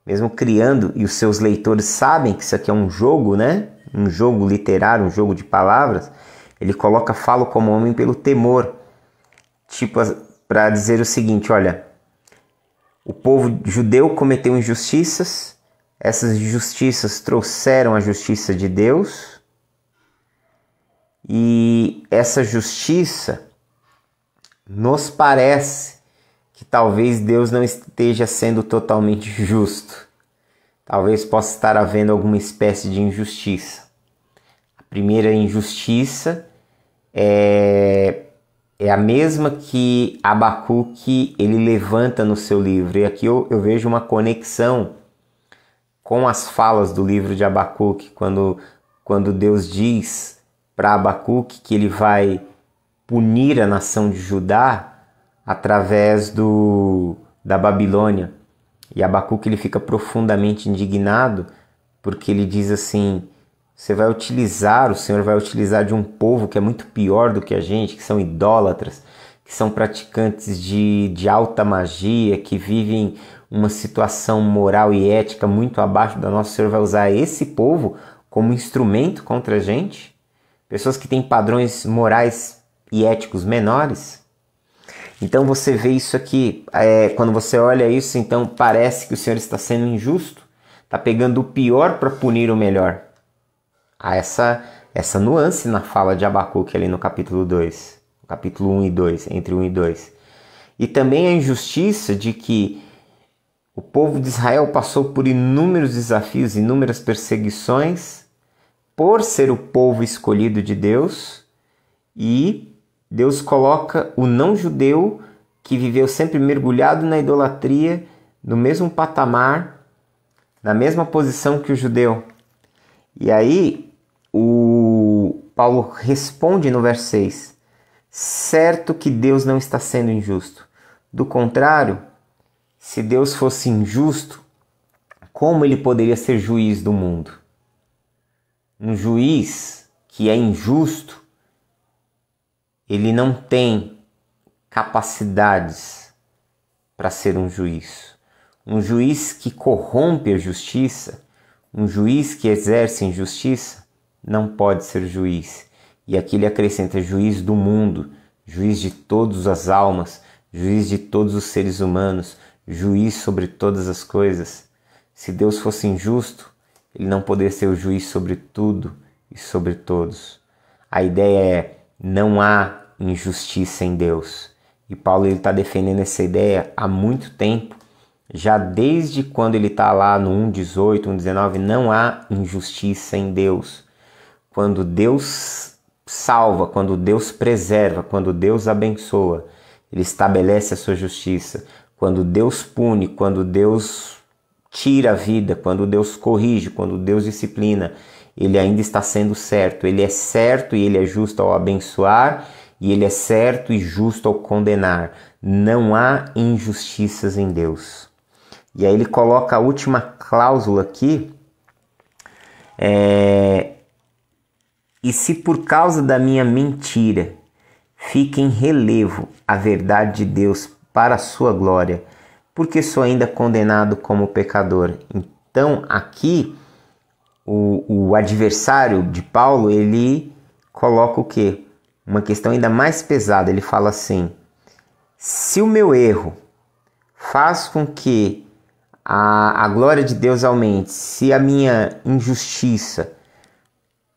mesmo criando, e os seus leitores sabem que isso aqui é um jogo, né? Um jogo literário, um jogo de palavras, ele coloca falo como homem pelo temor, tipo para dizer o seguinte, olha, o povo judeu cometeu injustiças, essas injustiças trouxeram a justiça de Deus, e essa justiça nos parece que talvez Deus não esteja sendo totalmente justo. Talvez possa estar havendo alguma espécie de injustiça. A primeira injustiça é a mesma que Abacuque ele levanta no seu livro. E aqui eu vejo uma conexão com as falas do livro de Abacuque, quando Deus diz para Abacuque que ele vai punir a nação de Judá através da Babilônia. E Abacuque ele fica profundamente indignado, porque ele diz assim, o Senhor vai utilizar de um povo que é muito pior do que a gente, que são idólatras, que são praticantes de alta magia, que vivem uma situação moral e ética muito abaixo da nossa. O Senhor vai usar esse povo como instrumento contra a gente? Pessoas que têm padrões morais e éticos menores? Então você vê isso aqui, quando você olha isso, então parece que o Senhor está sendo injusto, está pegando o pior para punir o melhor. Há essa nuance na fala de Abacuque ali no capítulo 2. capítulo 1 e 2, entre 1 e 2. E também a injustiça de que o povo de Israel passou por inúmeros desafios, inúmeras perseguições, por ser o povo escolhido de Deus, e Deus coloca o não-judeu, que viveu sempre mergulhado na idolatria, no mesmo patamar, na mesma posição que o judeu. E aí, o Paulo responde no verso 6, certo que Deus não está sendo injusto. Do contrário, se Deus fosse injusto, como ele poderia ser juiz do mundo? Um juiz que é injusto, ele não tem capacidades para ser um juiz. Um juiz que corrompe a justiça, um juiz que exerce injustiça, não pode ser juiz. E aqui ele acrescenta juiz do mundo, juiz de todas as almas, juiz de todos os seres humanos, juiz sobre todas as coisas. Se Deus fosse injusto, ele não poderia ser o juiz sobre tudo e sobre todos. A ideia é, não há injustiça em Deus. E Paulo está defendendo essa ideia há muito tempo, já desde quando ele está lá no 1:18, 1:19, não há injustiça em Deus. Quando Deus salva, quando Deus preserva, quando Deus abençoa, ele estabelece a sua justiça. Quando Deus pune, quando Deus tira a vida, quando Deus corrige, quando Deus disciplina, ele ainda está sendo certo. Ele é certo e ele é justo ao abençoar, e ele é certo e justo ao condenar. Não há injustiças em Deus. E aí ele coloca a última cláusula aqui. E se por causa da minha mentira fica em relevo a verdade de Deus para a sua glória, porque sou ainda condenado como pecador. Então aqui o adversário de Paulo, ele coloca o quê? Uma questão ainda mais pesada. Ele fala assim: se o meu erro faz com que a glória de Deus aumente, se a minha injustiça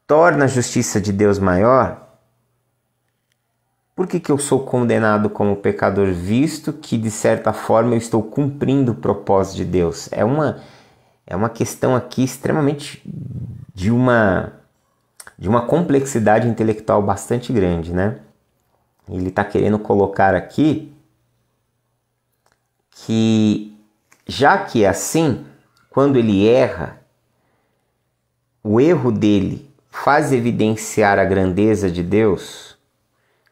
torna a justiça de Deus maior, por que eu sou condenado como pecador, visto que de certa forma eu estou cumprindo o propósito de Deus? É uma questão aqui extremamente de uma complexidade intelectual bastante grande, né? Ele está querendo colocar aqui que, já que é assim, quando ele erra, o erro dele faz evidenciar a grandeza de Deus,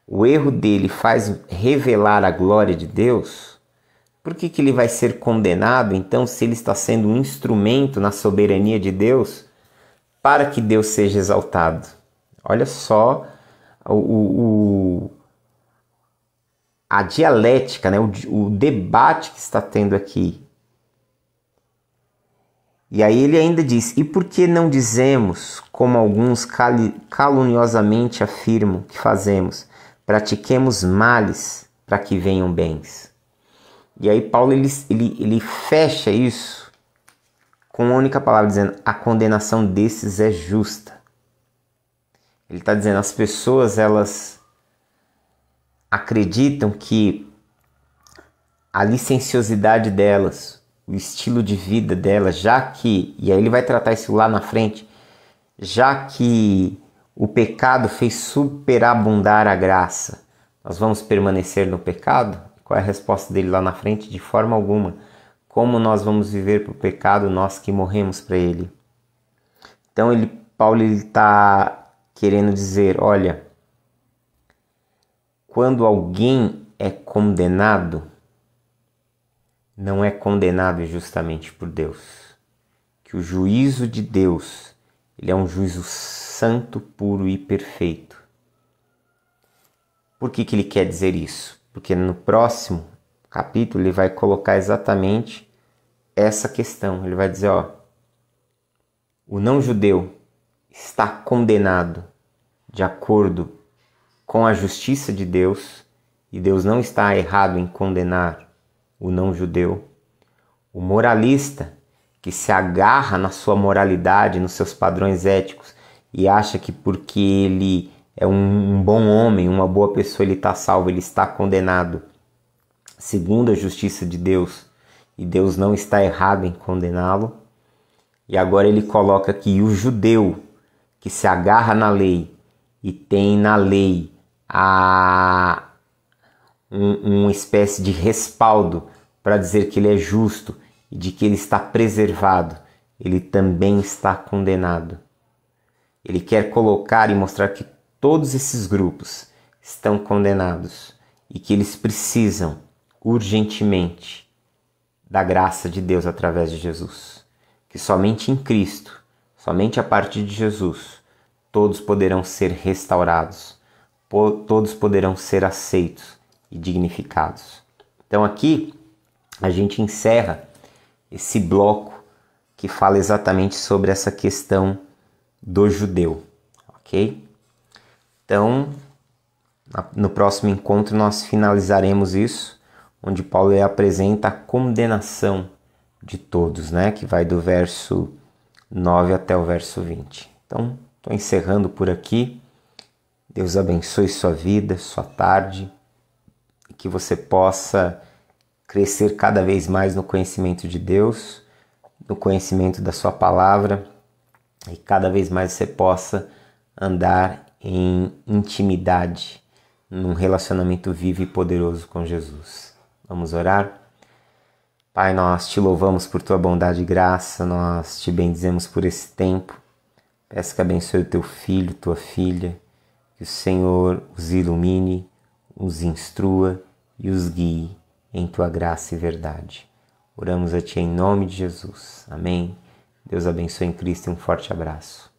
o erro dele faz revelar a glória de Deus. Por que ele vai ser condenado, então, se ele está sendo um instrumento na soberania de Deus para que Deus seja exaltado? Olha só a dialética, né? o debate que está tendo aqui. E aí ele ainda diz: e por que não dizemos, como alguns caluniosamente afirmam que fazemos, pratiquemos males para que venham bens? E aí Paulo ele fecha isso com uma única palavra, dizendo: a condenação desses é justa. Ele está dizendo, as pessoas, elas acreditam que a licenciosidade delas, o estilo de vida delas, já que, e aí ele vai tratar isso lá na frente, já que o pecado fez superabundar a graça, nós vamos permanecer no pecado? Qual é a resposta dele lá na frente? De forma alguma. Como nós vamos viver para o pecado, nós que morremos para ele? Então Paulo está querendo dizer, olha, quando alguém é condenado, não é condenado injustamente por Deus. Que o juízo de Deus, ele é um juízo santo, puro e perfeito. Por que ele quer dizer isso? Porque no próximo capítulo ele vai colocar exatamente essa questão. Ele vai dizer, o não-judeu está condenado de acordo com a justiça de Deus, e Deus não está errado em condenar o não-judeu. O moralista, que se agarra na sua moralidade, nos seus padrões éticos, e acha que porque ele é um bom homem, uma boa pessoa, ele está salvo, ele está condenado segundo a justiça de Deus, e Deus não está errado em condená-lo. E agora ele coloca que o judeu que se agarra na lei e tem na lei uma espécie de respaldo para dizer que ele é justo e de que ele está preservado, ele também está condenado. Ele quer colocar e mostrar que todos esses grupos estão condenados e que eles precisam urgentemente da graça de Deus através de Jesus. Que somente em Cristo, somente a partir de Jesus, todos poderão ser restaurados, todos poderão ser aceitos e dignificados. Então aqui a gente encerra esse bloco que fala exatamente sobre essa questão do judeu, ok? Então, no próximo encontro nós finalizaremos isso, onde Paulo apresenta a condenação de todos, né? Que vai do verso 9 até o verso 20. Então, estou encerrando por aqui. Deus abençoe sua vida, sua tarde, e que você possa crescer cada vez mais no conhecimento de Deus, no conhecimento da sua palavra, e cada vez mais você possa andar em intimidade, num relacionamento vivo e poderoso com Jesus. Vamos orar? Pai, nós te louvamos por tua bondade e graça, nós te bendizemos por esse tempo. Peço que abençoe o teu filho, tua filha, que o Senhor os ilumine, os instrua e os guie em tua graça e verdade. Oramos a ti em nome de Jesus. Amém. Deus abençoe em Cristo e um forte abraço.